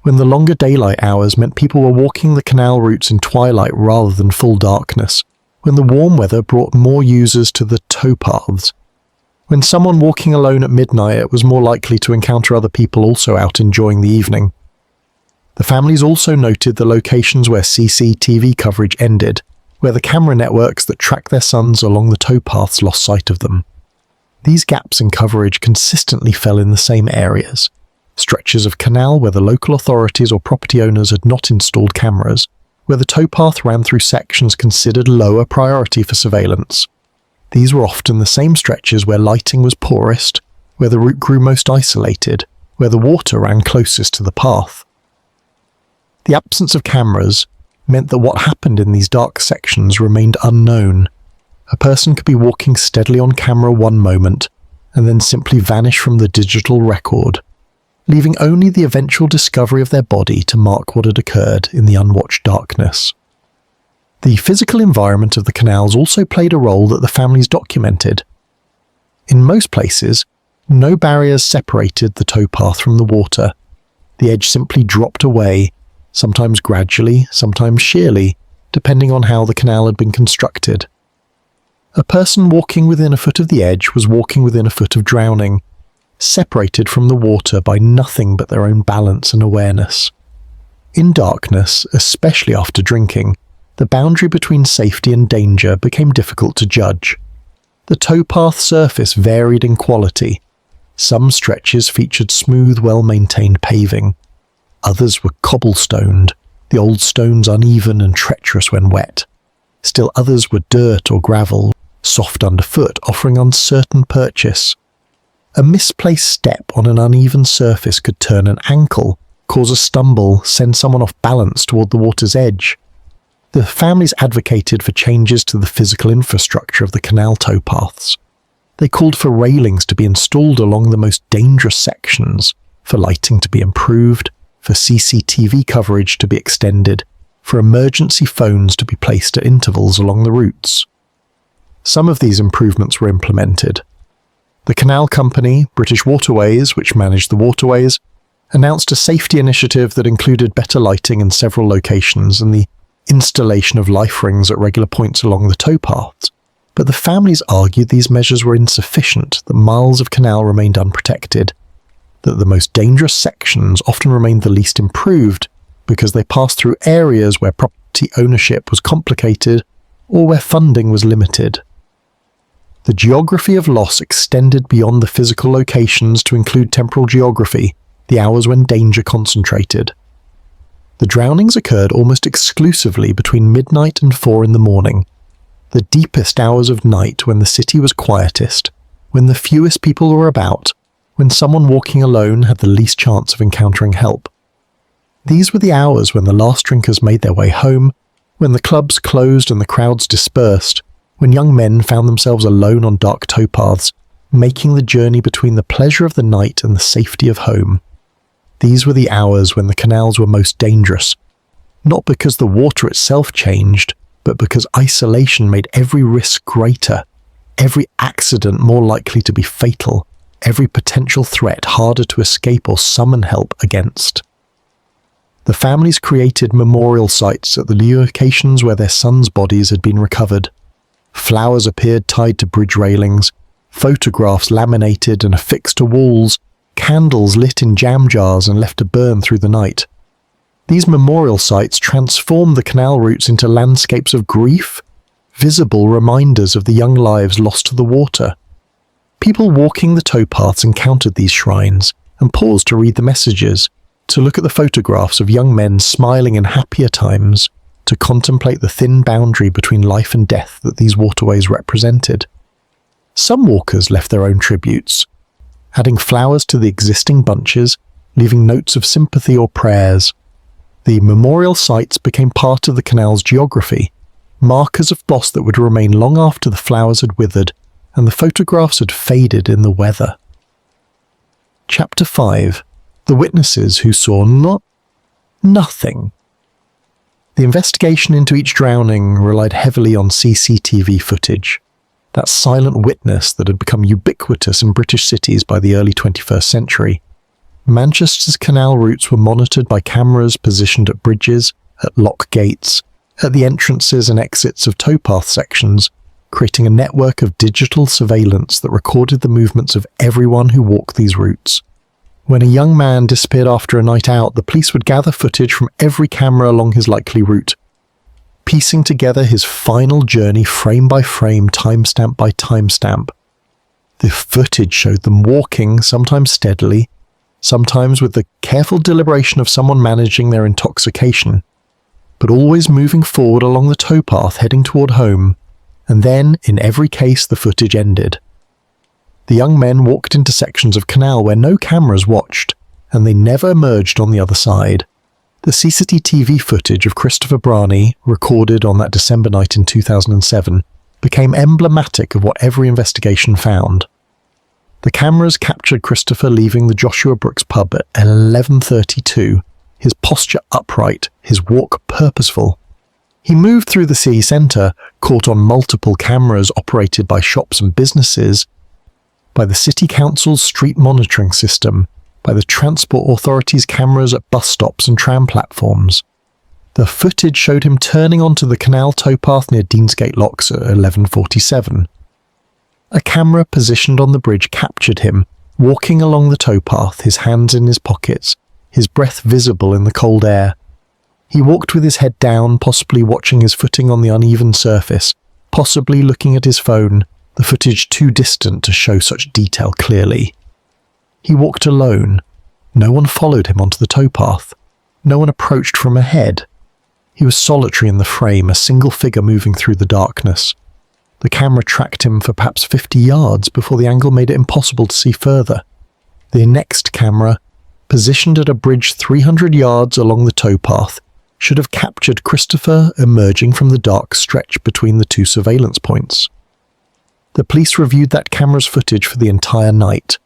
when the longer daylight hours meant people were walking the canal routes in twilight rather than full darkness, when the warm weather brought more users to the towpaths. When someone walking alone at midnight was more likely to encounter other people also out enjoying the evening. The families also noted the locations where CCTV coverage ended, where the camera networks that tracked their sons along the towpaths lost sight of them. These gaps in coverage consistently fell in the same areas: stretches of canal where the local authorities or property owners had not installed cameras, where the towpath ran through sections considered lower priority for surveillance. These were often the same stretches where lighting was poorest, where the route grew most isolated, where the water ran closest to the path. The absence of cameras meant that what happened in these dark sections remained unknown. A person could be walking steadily on camera one moment, and then simply vanish from the digital record, leaving only the eventual discovery of their body to mark what had occurred in the unwatched darkness. The physical environment of the canals also played a role that the families documented. In most places, no barriers separated the towpath from the water. The edge simply dropped away, sometimes gradually, sometimes sheerly, depending on how the canal had been constructed. A person walking within a foot of the edge was walking within a foot of drowning, separated from the water by nothing but their own balance and awareness. In darkness, especially after drinking, the boundary between safety and danger became difficult to judge. The towpath surface varied in quality. Some stretches featured smooth, well-maintained paving. Others were cobblestoned, the old stones uneven and treacherous when wet. Still others were dirt or gravel, soft underfoot, offering uncertain purchase. A misplaced step on an uneven surface could turn an ankle, cause a stumble, send someone off balance toward the water's edge. The families advocated for changes to the physical infrastructure of the canal towpaths. They called for railings to be installed along the most dangerous sections, for lighting to be improved, for CCTV coverage to be extended, for emergency phones to be placed at intervals along the routes. Some of these improvements were implemented. The canal company, British Waterways, which managed the waterways, announced a safety initiative that included better lighting in several locations, and the installation of life rings at regular points along the towpaths, but the families argued these measures were insufficient, that miles of canal remained unprotected, that the most dangerous sections often remained the least improved because they passed through areas where property ownership was complicated or where funding was limited. The geography of loss extended beyond the physical locations to include temporal geography, the hours when danger concentrated. The drownings occurred almost exclusively between midnight and 4 in the morning, the deepest hours of night when the city was quietest, when the fewest people were about, when someone walking alone had the least chance of encountering help. These were the hours when the last drinkers made their way home, when the clubs closed and the crowds dispersed, when young men found themselves alone on dark towpaths, making the journey between the pleasure of the night and the safety of home. These were the hours when the canals were most dangerous, not because the water itself changed, but because isolation made every risk greater, every accident more likely to be fatal, every potential threat harder to escape or summon help against. The families created memorial sites at the locations where their sons' bodies had been recovered. Flowers appeared tied to bridge railings, photographs laminated and affixed to walls, candles lit in jam jars and left to burn through the night. These memorial sites transformed the canal routes into landscapes of grief, visible reminders of the young lives lost to the water. People walking the towpaths encountered these shrines and paused to read the messages, to look at the photographs of young men smiling in happier times, to contemplate the thin boundary between life and death that these waterways represented. Some walkers left their own tributes, adding flowers to the existing bunches, leaving notes of sympathy or prayers. The memorial sites became part of the canal's geography, markers of loss that would remain long after the flowers had withered and the photographs had faded in the weather. Chapter 5. The witnesses who saw nothing. The investigation into each drowning relied heavily on CCTV footage, that silent witness that had become ubiquitous in British cities by the early 21st century. Manchester's canal routes were monitored by cameras positioned at bridges, at lock gates, at the entrances and exits of towpath sections, creating a network of digital surveillance that recorded the movements of everyone who walked these routes. When a young man disappeared after a night out, the police would gather footage from every camera along his likely route, piecing together his final journey frame by frame, timestamp by timestamp. The footage showed them walking, sometimes steadily, sometimes with the careful deliberation of someone managing their intoxication, but always moving forward along the towpath heading toward home, and then, in every case, the footage ended. The young men walked into sections of canal where no cameras watched, and they never emerged on the other side. The CCTV footage of Christopher Brani, recorded on that December night in 2007, became emblematic of what every investigation found. The cameras captured Christopher leaving the Joshua Brooks pub at 11:32, his posture upright, his walk purposeful. He moved through the city centre, caught on multiple cameras operated by shops and businesses, by the City Council's street monitoring system, by the Transport Authority's cameras at bus stops and tram platforms. The footage showed him turning onto the canal towpath near Deansgate Locks at 11:47. A camera positioned on the bridge captured him, walking along the towpath, his hands in his pockets, his breath visible in the cold air. He walked with his head down, possibly watching his footing on the uneven surface, possibly looking at his phone, the footage too distant to show such detail clearly. He walked alone. No one followed him onto the towpath. No one approached from ahead. He was solitary in the frame, a single figure moving through the darkness. The camera tracked him for perhaps 50 yards before the angle made it impossible to see further. The next camera, positioned at a bridge 300 yards along the towpath, should have captured Christopher emerging from the dark stretch between the two surveillance points. The police reviewed that camera's footage for the entire night.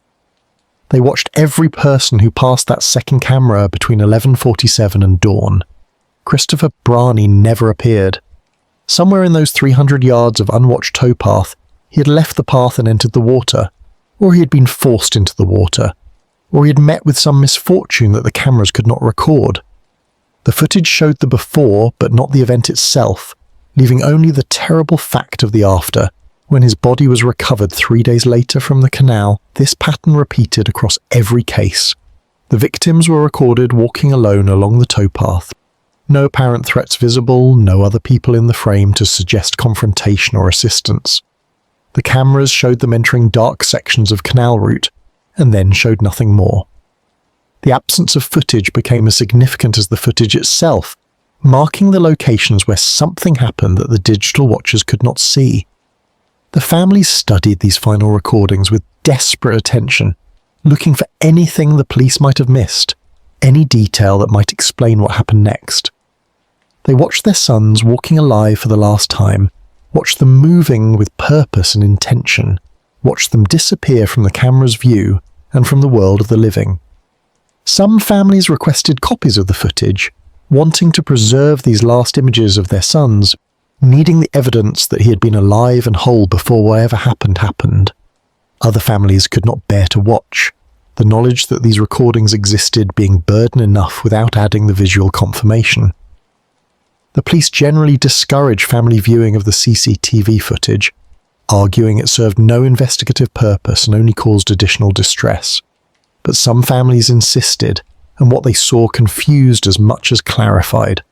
They watched every person who passed that second camera between 11:47 and dawn. Christopher Brani never appeared. Somewhere in those 300 yards of unwatched towpath, he had left the path and entered the water, or he had been forced into the water, or he had met with some misfortune that the cameras could not record. The footage showed the before, but not the event itself, leaving only the terrible fact of the after. When his body was recovered 3 days later from the canal, this pattern repeated across every case. The victims were recorded walking alone along the towpath. No apparent threats visible, no other people in the frame to suggest confrontation or assistance. The cameras showed them entering dark sections of canal route, and then showed nothing more. The absence of footage became as significant as the footage itself, marking the locations where something happened that the digital watchers could not see. The families studied these final recordings with desperate attention, looking for anything the police might have missed, any detail that might explain what happened next. They watched their sons walking alive for the last time, watched them moving with purpose and intention, watched them disappear from the camera's view and from the world of the living. Some families requested copies of the footage, wanting to preserve these last images of their sons, needing the evidence that he had been alive and whole before whatever happened. Other families could not bear to watch, the knowledge that these recordings existed being burden enough without adding the visual confirmation. The police generally discouraged family viewing of the CCTV footage, arguing it served no investigative purpose and only caused additional distress. But some families insisted, and what they saw confused as much as clarified.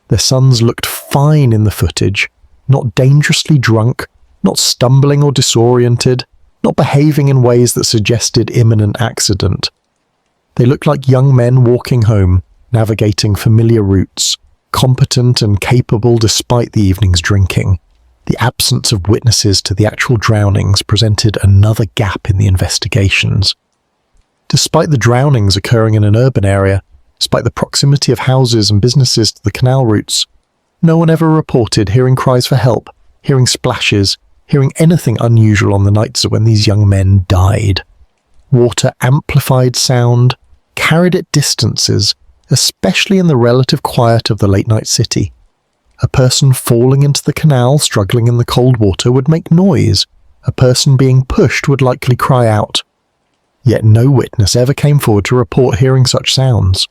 Their sons looked fine in the footage, not dangerously drunk, not stumbling or disoriented, not behaving in ways that suggested imminent accident. They looked like young men walking home, navigating familiar routes, competent and capable despite the evening's drinking. The absence of witnesses to the actual drownings presented another gap in the investigations. Despite the drownings occurring in an urban area, despite the proximity of houses and businesses to the canal routes, no one ever reported hearing cries for help, hearing splashes, hearing anything unusual on the nights when these young men died. Water amplified sound, carried it distances, especially in the relative quiet of the late-night city. A person falling into the canal struggling in the cold water would make noise. A person being pushed would likely cry out. Yet no witness ever came forward to report hearing such sounds.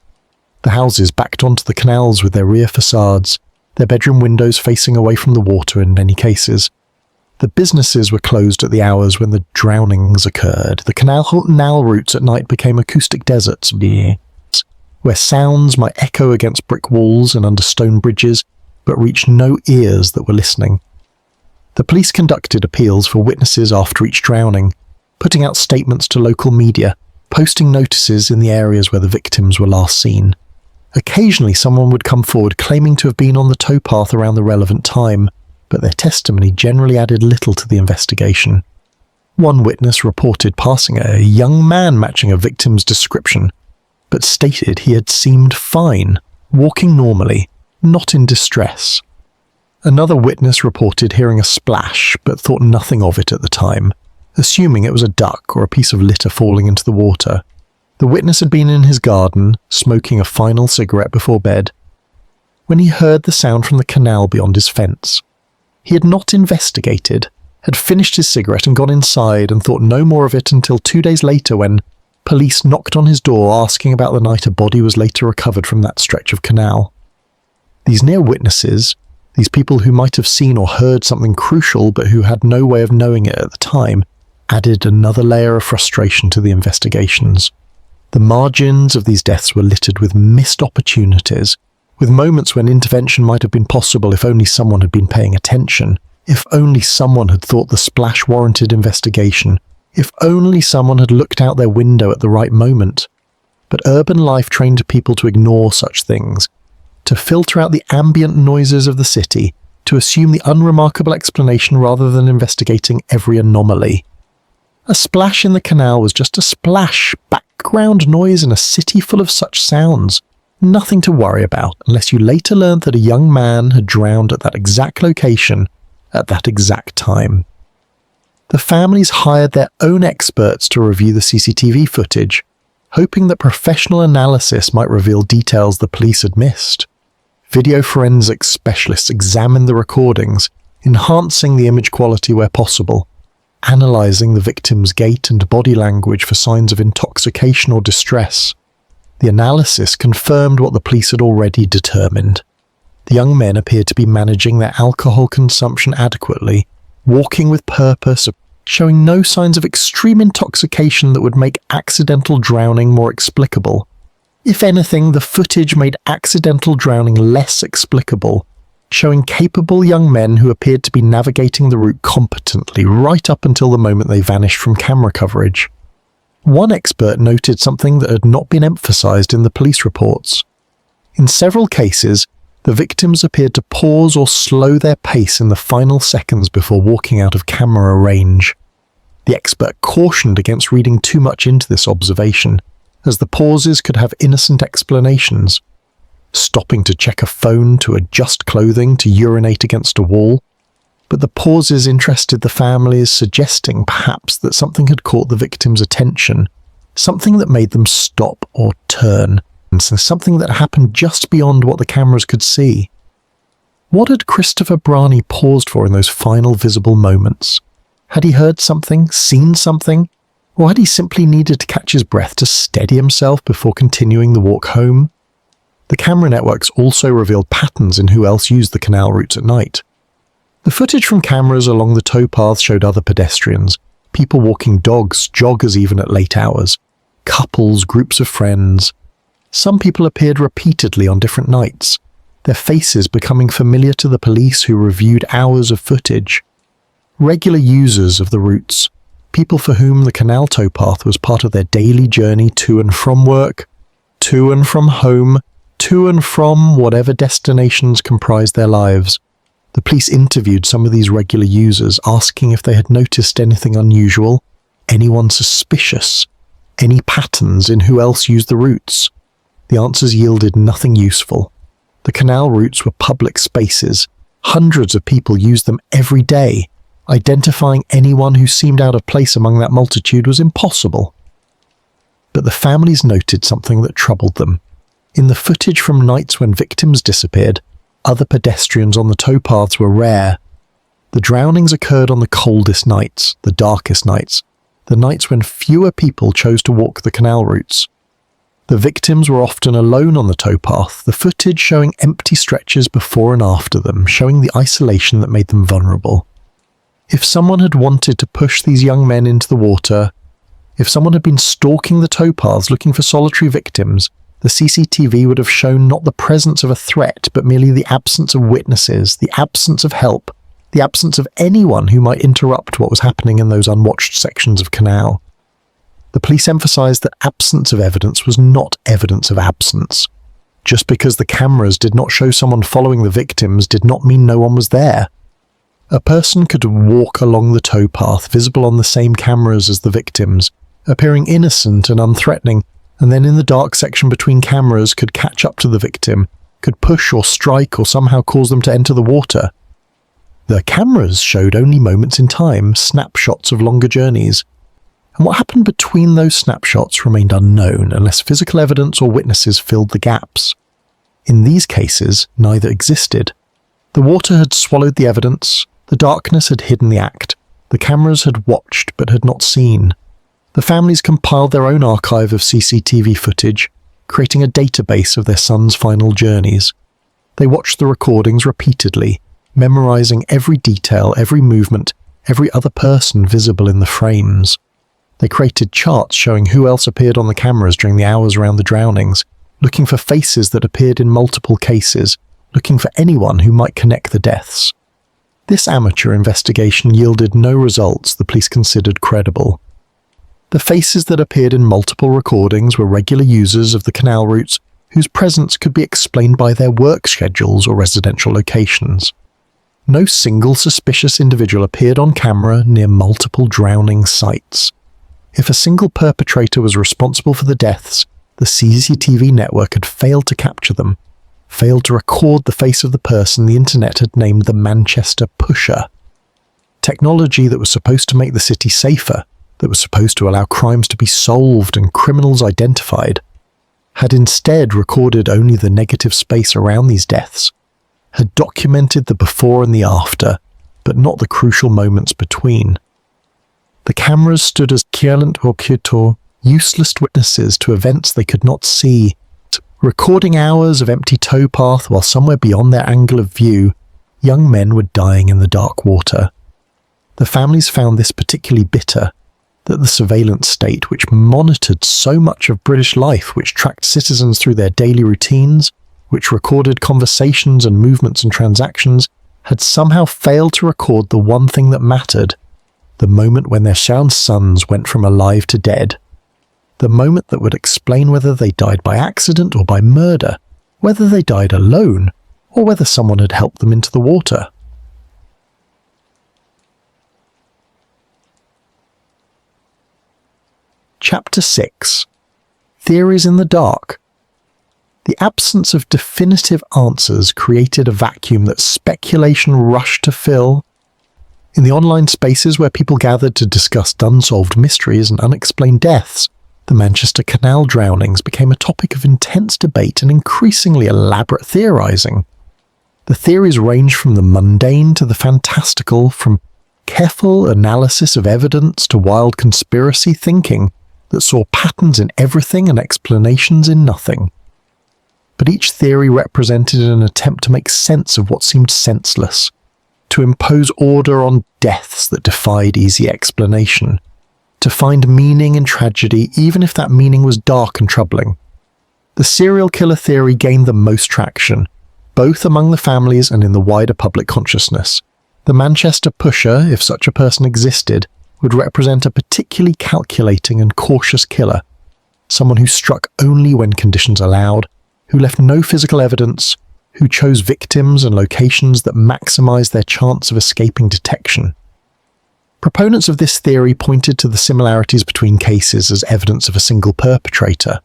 The houses backed onto the canals with their rear facades, their bedroom windows facing away from the water in many cases. The businesses were closed at the hours when the drownings occurred. The canal routes at night became acoustic deserts, where sounds might echo against brick walls and under stone bridges, but reached no ears that were listening. The police conducted appeals for witnesses after each drowning, putting out statements to local media, posting notices in the areas where the victims were last seen. Occasionally someone would come forward claiming to have been on the towpath around the relevant time, but their testimony generally added little to the investigation. One witness reported passing a young man matching a victim's description, but stated he had seemed fine, walking normally, not in distress. Another witness reported hearing a splash, but thought nothing of it at the time, assuming it was a duck or a piece of litter falling into the water. The witness had been in his garden, smoking a final cigarette before bed, when he heard the sound from the canal beyond his fence. He had not investigated, had finished his cigarette and gone inside and thought no more of it until 2 days later when police knocked on his door asking about the night a body was later recovered from that stretch of canal. These near witnesses, these people who might have seen or heard something crucial but who had no way of knowing it at the time, added another layer of frustration to the investigations. The margins of these deaths were littered with missed opportunities, with moments when intervention might have been possible if only someone had been paying attention, if only someone had thought the splash warranted investigation, if only someone had looked out their window at the right moment. But urban life trained people to ignore such things, to filter out the ambient noises of the city, to assume the unremarkable explanation rather than investigating every anomaly. A splash in the canal was just a splash, background noise in a city full of such sounds. Nothing to worry about unless you later learned that a young man had drowned at that exact location at that exact time. The families hired their own experts to review the CCTV footage, hoping that professional analysis might reveal details the police had missed. Video forensics specialists examined the recordings, enhancing the image quality where possible, analysing the victim's gait and body language for signs of intoxication or distress. The analysis confirmed what the police had already determined. The young men appeared to be managing their alcohol consumption adequately, walking with purpose, showing no signs of extreme intoxication that would make accidental drowning more explicable. If anything, the footage made accidental drowning less explicable, showing capable young men who appeared to be navigating the route competently right up until the moment they vanished from camera coverage. One expert noted something that had not been emphasized in the police reports. In several cases, the victims appeared to pause or slow their pace in the final seconds before walking out of camera range. The expert cautioned against reading too much into this observation, as the pauses could have innocent explanations. Stopping to check a phone, to adjust clothing, to urinate against a wall. But the pauses interested the families, suggesting perhaps that something had caught the victims' attention, something that made them stop or turn, and something that happened just beyond what the cameras could see. What had Christopher Brani paused for in those final visible moments? Had he heard something, seen something, or had he simply needed to catch his breath to steady himself before continuing the walk home? The camera networks also revealed patterns in who else used the canal routes at night. The footage from cameras along the towpaths showed other pedestrians, people walking dogs, joggers even at late hours, couples, groups of friends. Some people appeared repeatedly on different nights, their faces becoming familiar to the police who reviewed hours of footage. Regular users of the routes, people for whom the canal towpath was part of their daily journey to and from work, to and from home, to and from whatever destinations comprised their lives. The police interviewed some of these regular users, asking if they had noticed anything unusual, anyone suspicious, any patterns in who else used the routes. The answers yielded nothing useful. The canal routes were public spaces. Hundreds of people used them every day. Identifying anyone who seemed out of place among that multitude was impossible. But the families noted something that troubled them. In the footage from nights when victims disappeared, other pedestrians on the towpaths were rare. The drownings occurred on the coldest nights, the darkest nights, the nights when fewer people chose to walk the canal routes. The victims were often alone on the towpath, the footage showing empty stretches before and after them, showing the isolation that made them vulnerable. If someone had wanted to push these young men into the water, if someone had been stalking the towpaths looking for solitary victims, the CCTV would have shown not the presence of a threat, but merely the absence of witnesses, the absence of help, the absence of anyone who might interrupt what was happening in those unwatched sections of canal. The police emphasised that absence of evidence was not evidence of absence. Just because the cameras did not show someone following the victims did not mean no one was there. A person could walk along the towpath, visible on the same cameras as the victims, appearing innocent and unthreatening, and then in the dark section between cameras could catch up to the victim, could push or strike or somehow cause them to enter the water. The cameras showed only moments in time, snapshots of longer journeys. And what happened between those snapshots remained unknown unless physical evidence or witnesses filled the gaps. In these cases, neither existed. The water had swallowed the evidence, the darkness had hidden the act, the cameras had watched but had not seen. The families compiled their own archive of CCTV footage, creating a database of their sons' final journeys. They watched the recordings repeatedly, memorizing every detail, every movement, every other person visible in the frames. They created charts showing who else appeared on the cameras during the hours around the drownings, looking for faces that appeared in multiple cases, looking for anyone who might connect the deaths. This amateur investigation yielded no results the police considered credible. The faces that appeared in multiple recordings were regular users of the canal routes whose presence could be explained by their work schedules or residential locations. No single suspicious individual appeared on camera near multiple drowning sites. If a single perpetrator was responsible for the deaths, the CCTV network had failed to capture them, failed to record the face of the person the internet had named the Manchester Pusher. Technology that was supposed to make the city safer, that was supposed to allow crimes to be solved and criminals identified, had instead recorded only the negative space around these deaths, had documented the before and the after, but not the crucial moments between. The cameras stood as Kierland or Kyoto, useless witnesses to events they could not see, recording hours of empty towpath while somewhere beyond their angle of view, young men were dying in the dark water. The families found this particularly bitter, that the surveillance state, which monitored so much of British life, which tracked citizens through their daily routines, which recorded conversations and movements and transactions, had somehow failed to record the one thing that mattered, the moment when their Shaun sons went from alive to dead. The moment that would explain whether they died by accident or by murder, whether they died alone, or whether someone had helped them into the water. Chapter 6. Theories in the Dark. The absence of definitive answers created a vacuum that speculation rushed to fill. In the online spaces where people gathered to discuss unsolved mysteries and unexplained deaths, the Manchester Canal drownings became a topic of intense debate and increasingly elaborate theorising. The theories ranged from the mundane to the fantastical, from careful analysis of evidence to wild conspiracy thinking that saw patterns in everything and explanations in nothing. But each theory represented an attempt to make sense of what seemed senseless, to impose order on deaths that defied easy explanation, to find meaning in tragedy even if that meaning was dark and troubling. The serial killer theory gained the most traction, both among the families and in the wider public consciousness. The Manchester pusher, if such a person existed, would represent a particularly calculating and cautious killer, someone who struck only when conditions allowed, who left no physical evidence, who chose victims and locations that maximised their chance of escaping detection. Proponents of this theory pointed to the similarities between cases as evidence of a single perpetrator.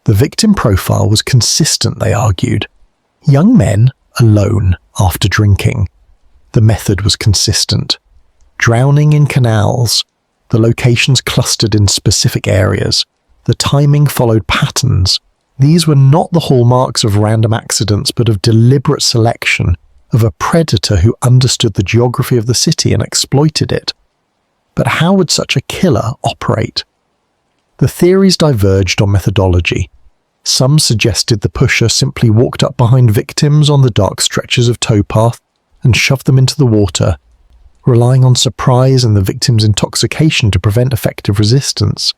The victim profile was consistent, they argued. Young men alone after drinking. The method was consistent. Drowning in canals. The locations clustered in specific areas. The timing followed patterns. These were not the hallmarks of random accidents, but of deliberate selection, of a predator who understood the geography of the city and exploited it. But how would such a killer operate? The theories diverged on methodology. Some suggested the pusher simply walked up behind victims on the dark stretches of towpath and shoved them into the water, relying on surprise and the victim's intoxication to prevent effective resistance.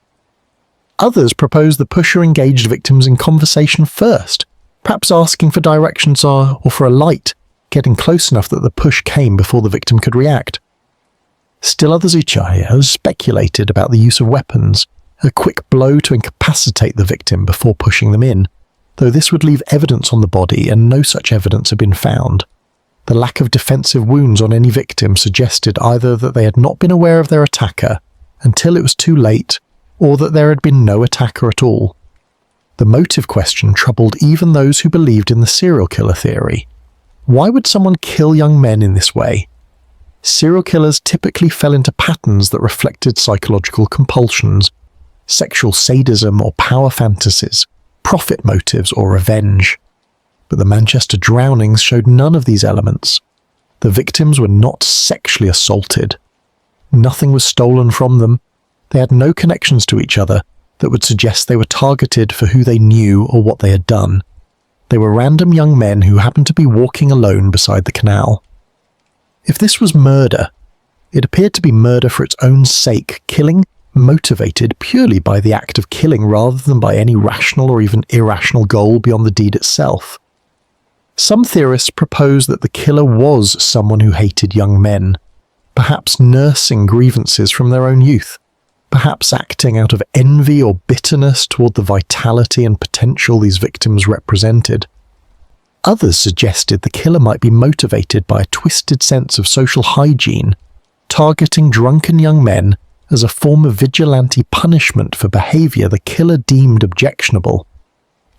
Others proposed the pusher engaged victims in conversation first, perhaps asking for directions or for a light, getting close enough that the push came before the victim could react. Still others speculated about the use of weapons, a quick blow to incapacitate the victim before pushing them in, though this would leave evidence on the body and no such evidence had been found. The lack of defensive wounds on any victim suggested either that they had not been aware of their attacker until it was too late, or that there had been no attacker at all. The motive question troubled even those who believed in the serial killer theory. Why would someone kill young men in this way? Serial killers typically fell into patterns that reflected psychological compulsions, sexual sadism or power fantasies, profit motives or revenge. But the Manchester drownings showed none of these elements. The victims were not sexually assaulted. Nothing was stolen from them. They had no connections to each other that would suggest they were targeted for who they knew or what they had done. They were random young men who happened to be walking alone beside the canal. If this was murder, it appeared to be murder for its own sake, killing motivated purely by the act of killing rather than by any rational or even irrational goal beyond the deed itself. Some theorists propose that the killer was someone who hated young men, perhaps nursing grievances from their own youth, perhaps acting out of envy or bitterness toward the vitality and potential these victims represented. Others suggested the killer might be motivated by a twisted sense of social hygiene, targeting drunken young men as a form of vigilante punishment for behavior the killer deemed objectionable.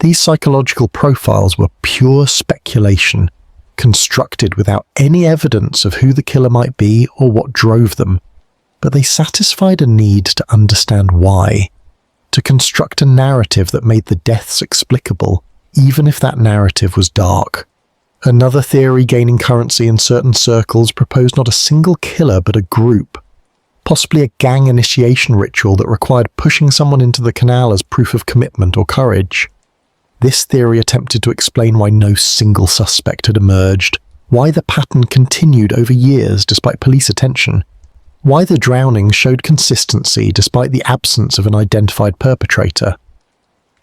These psychological profiles were pure speculation, constructed without any evidence of who the killer might be or what drove them, but they satisfied a need to understand why, to construct a narrative that made the deaths explicable, even if that narrative was dark. Another theory gaining currency in certain circles proposed not a single killer but a group. possibly a gang initiation ritual that required pushing someone into the canal as proof of commitment or courage. This theory attempted to explain why no single suspect had emerged, why the pattern continued over years despite police attention, why the drownings showed consistency despite the absence of an identified perpetrator.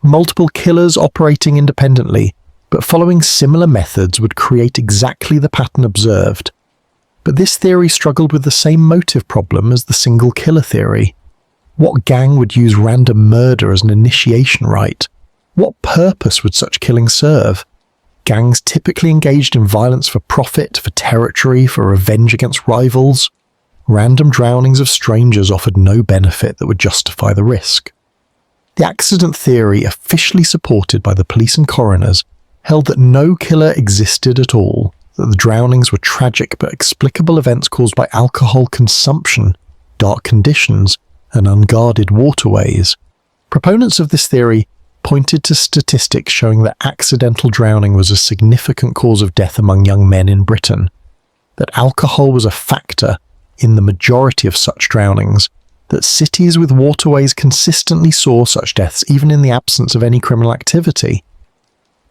Multiple killers operating independently, but following similar methods would create exactly the pattern observed. But this theory struggled with the same motive problem as the single killer theory. What gang would use random murder as an initiation rite? What purpose would such killing serve? Gangs typically engaged in violence for profit, for territory, for revenge against rivals. Random drownings of strangers offered no benefit that would justify the risk. The accident theory, officially supported by the police and coroners, held that no killer existed at all, that the drownings were tragic but explicable events caused by alcohol consumption, dark conditions, and unguarded waterways. Proponents of this theory pointed to statistics showing that accidental drowning was a significant cause of death among young men in Britain, that alcohol was a factor in the majority of such drownings, that cities with waterways consistently saw such deaths even in the absence of any criminal activity.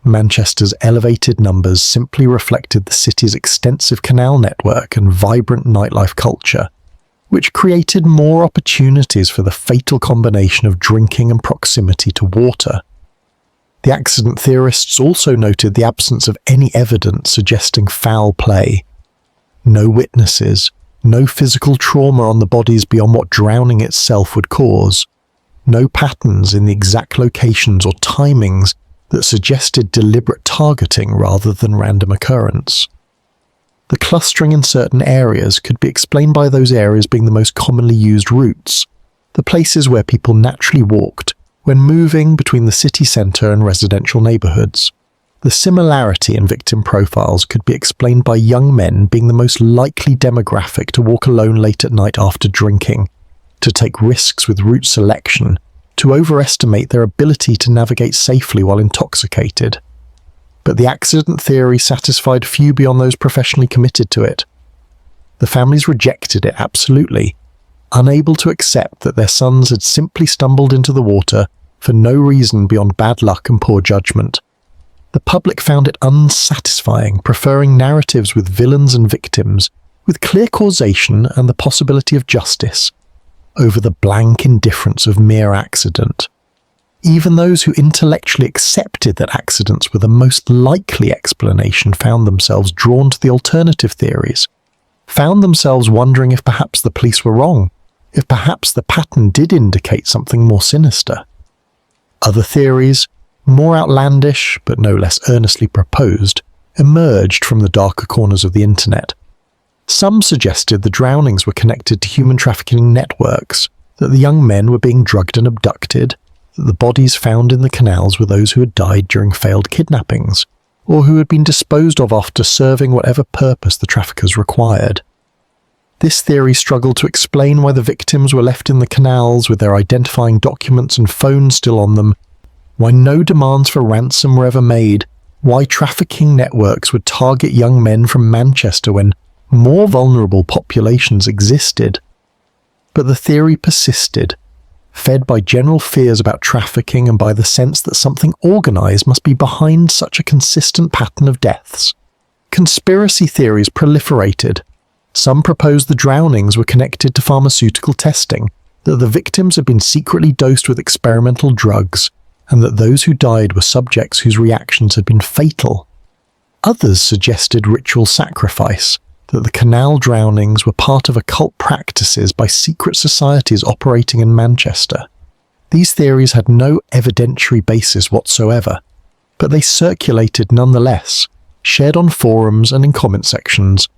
Manchester's elevated numbers simply reflected the city's extensive canal network and vibrant nightlife culture, which created more opportunities for the fatal combination of drinking and proximity to water. The accident theorists also noted the absence of any evidence suggesting foul play. No witnesses, no physical trauma on the bodies beyond what drowning itself would cause, no patterns in the exact locations or timings that suggested deliberate targeting rather than random occurrence. The clustering in certain areas could be explained by those areas being the most commonly used routes, the places where people naturally walked when moving between the city centre and residential neighbourhoods. The similarity in victim profiles could be explained by young men being the most likely demographic to walk alone late at night after drinking, to take risks with route selection, to overestimate their ability to navigate safely while intoxicated. But the accident theory satisfied few beyond those professionally committed to it. The families rejected it absolutely, unable to accept that their sons had simply stumbled into the water for no reason beyond bad luck and poor judgment. The public found it unsatisfying, preferring narratives with villains and victims, with clear causation and the possibility of justice, over the blank indifference of mere accident. Even those who intellectually accepted that accidents were the most likely explanation found themselves drawn to the alternative theories, found themselves wondering if perhaps the police were wrong, if perhaps the pattern did indicate something more sinister. Other theories, more outlandish but no less earnestly proposed, emerged from the darker corners of the internet. Some suggested the drownings were connected to human trafficking networks, that the young men were being drugged and abducted, that the bodies found in the canals were those who had died during failed kidnappings, or who had been disposed of after serving whatever purpose the traffickers required. This theory struggled to explain why the victims were left in the canals with their identifying documents and phones still on them, why no demands for ransom were ever made, why trafficking networks would target young men from Manchester when more vulnerable populations existed. But the theory persisted, fed by general fears about trafficking and by the sense that something organised must be behind such a consistent pattern of deaths. Conspiracy theories proliferated. Some proposed the drownings were connected to pharmaceutical testing, that the victims had been secretly dosed with experimental drugs, and that those who died were subjects whose reactions had been fatal. Others suggested ritual sacrifice, that the canal drownings were part of occult practices by secret societies operating in Manchester. These theories had no evidentiary basis whatsoever, but they circulated nonetheless, shared on forums and in comment sections,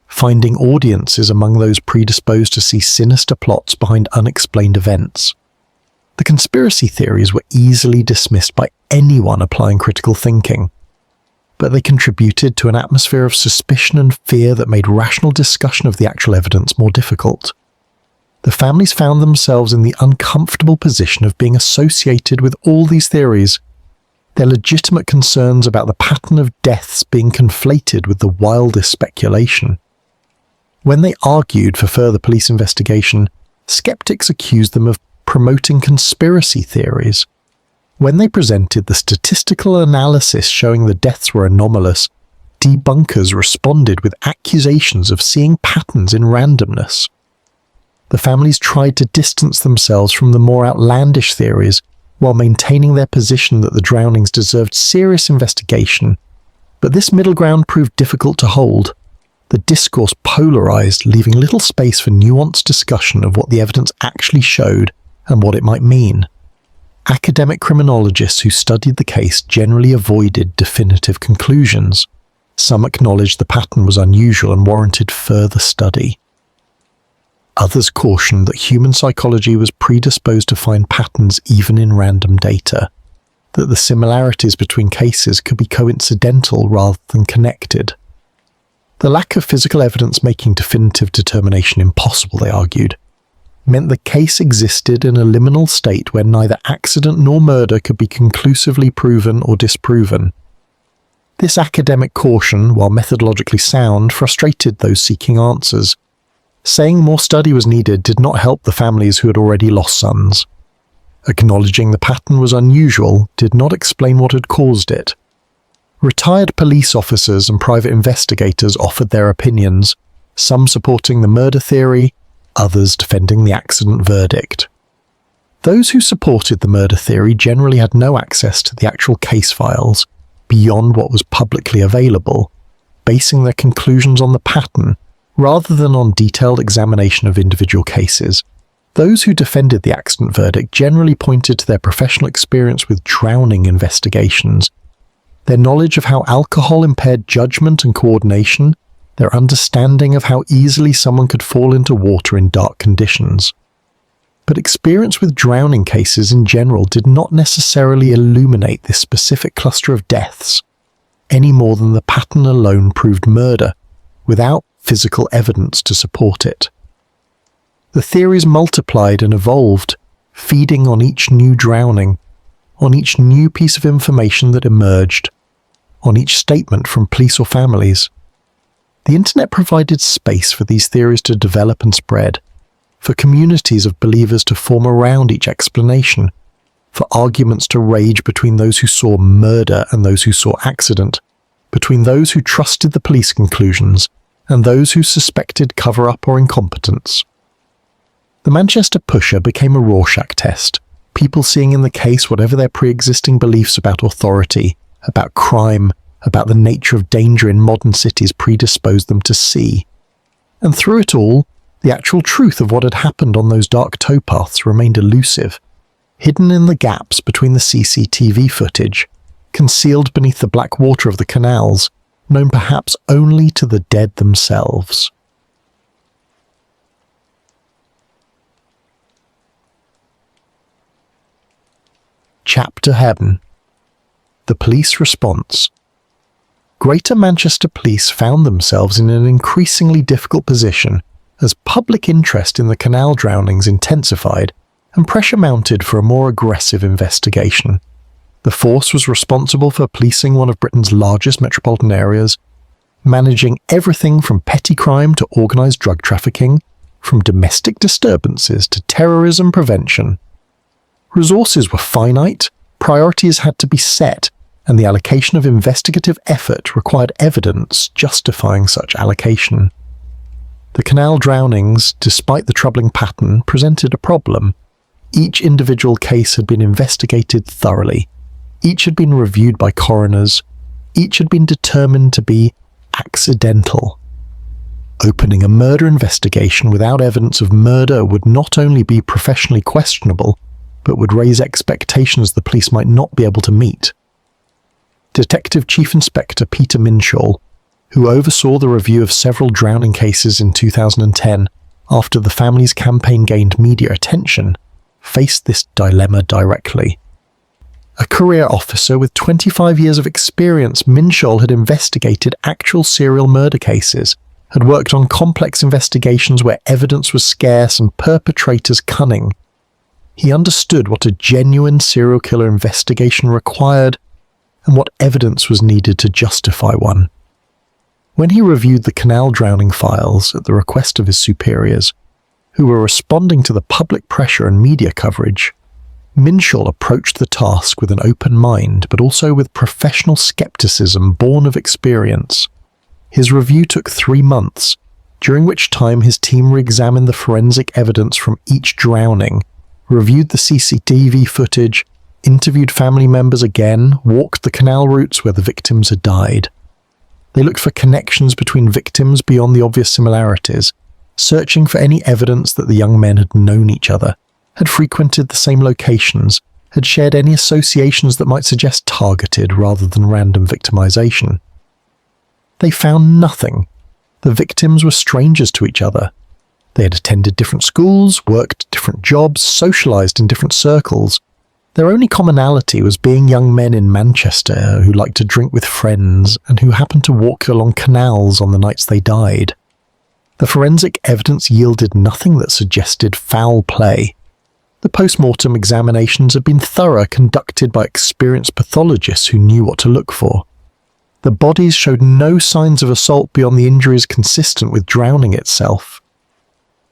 finding audiences among those predisposed to see sinister plots behind unexplained events. The conspiracy theories were easily dismissed by anyone applying critical thinking, but they contributed to an atmosphere of suspicion and fear that made rational discussion of the actual evidence more difficult. The families found themselves in the uncomfortable position of being associated with all these theories, their legitimate concerns about the pattern of deaths being conflated with the wildest speculation. When they argued for further police investigation, skeptics accused them of promoting conspiracy theories. When they presented the statistical analysis showing the deaths were anomalous, debunkers responded with accusations of seeing patterns in randomness. The families tried to distance themselves from the more outlandish theories while maintaining their position that the drownings deserved serious investigation, but this middle ground proved difficult to hold. The discourse polarized, leaving little space for nuanced discussion of what the evidence actually showed and what it might mean. Academic criminologists who studied the case generally avoided definitive conclusions. Some acknowledged the pattern was unusual and warranted further study. Others cautioned that human psychology was predisposed to find patterns even in random data, that the similarities between cases could be coincidental rather than connected. The lack of physical evidence making definitive determination impossible, they argued, meant the case existed in a liminal state where neither accident nor murder could be conclusively proven or disproven. This academic caution, while methodologically sound, frustrated those seeking answers. Saying more study was needed did not help the families who had already lost sons. Acknowledging the pattern was unusual did not explain what had caused it. Retired police officers and private investigators offered their opinions, some supporting the murder theory, others defending the accident verdict. Those who supported the murder theory generally had no access to the actual case files beyond what was publicly available, basing their conclusions on the pattern rather than on detailed examination of individual cases. Those who defended the accident verdict generally pointed to their professional experience with drowning investigations, their knowledge of how alcohol impaired judgment and coordination, their understanding of how easily someone could fall into water in dark conditions. But experience with drowning cases in general did not necessarily illuminate this specific cluster of deaths, any more than the pattern alone proved murder, without physical evidence to support it. The theories multiplied and evolved, feeding on each new drowning, on each new piece of information that emerged, on each statement from police or families. The internet provided space for these theories to develop and spread, for communities of believers to form around each explanation, for arguments to rage between those who saw murder and those who saw accident, between those who trusted the police conclusions and those who suspected cover-up or incompetence. The Manchester Pusher became a Rorschach test, people seeing in the case whatever their pre-existing beliefs about authority, about crime, about the nature of danger in modern cities predisposed them to see. And through it all, the actual truth of what had happened on those dark towpaths remained elusive, hidden in the gaps between the CCTV footage, concealed beneath the black water of the canals, known perhaps only to the dead themselves. Chapter 7. The Police Response. Greater Manchester Police found themselves in an increasingly difficult position as public interest in the canal drownings intensified and pressure mounted for a more aggressive investigation. The force was responsible for policing one of Britain's largest metropolitan areas, managing everything from petty crime to organised drug trafficking, from domestic disturbances to terrorism prevention. Resources were finite, priorities had to be set, and the allocation of investigative effort required evidence justifying such allocation. The canal drownings, despite the troubling pattern, presented a problem. Each individual case had been investigated thoroughly. Each had been reviewed by coroners. Each had been determined to be accidental. Opening a murder investigation without evidence of murder would not only be professionally questionable, but would raise expectations the police might not be able to meet. Detective Chief Inspector Peter Minshall, who oversaw the review of several drowning cases in 2010 after the family's campaign gained media attention, faced this dilemma directly. A career officer with 25 years of experience, Minshall had investigated actual serial murder cases, had worked on complex investigations where evidence was scarce and perpetrators cunning. He understood what a genuine serial killer investigation required and what evidence was needed to justify one. When he reviewed the canal drowning files at the request of his superiors, who were responding to the public pressure and media coverage. Minshall approached the task with an open mind, but also with professional skepticism born of experience. His review took 3 months, during which time his team re-examined the forensic evidence from each drowning, reviewed the CCTV footage, interviewed family members again, walked the canal routes where the victims had died. They looked for connections between victims beyond the obvious similarities, searching for any evidence that the young men had known each other, had frequented the same locations, had shared any associations that might suggest targeted rather than random victimization. They found nothing. The victims were strangers to each other. They had attended different schools, worked different jobs, socialized in different circles. Their only commonality was being young men in Manchester who liked to drink with friends and who happened to walk along canals on the nights they died. The forensic evidence yielded nothing that suggested foul play. The post-mortem examinations had been thorough, conducted by experienced pathologists who knew what to look for. The bodies showed no signs of assault beyond the injuries consistent with drowning itself.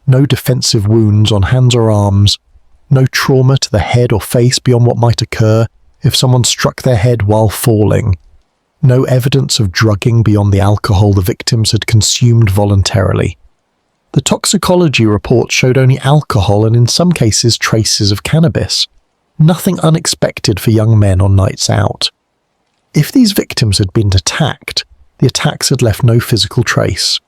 No defensive wounds on hands or arms, no trauma to the head or face beyond what might occur if someone struck their head while falling. No evidence of drugging beyond the alcohol the victims had consumed voluntarily. The toxicology report showed only alcohol and in some cases traces of cannabis. Nothing unexpected for young men on nights out. If these victims had been attacked, the attacks had left no physical trace.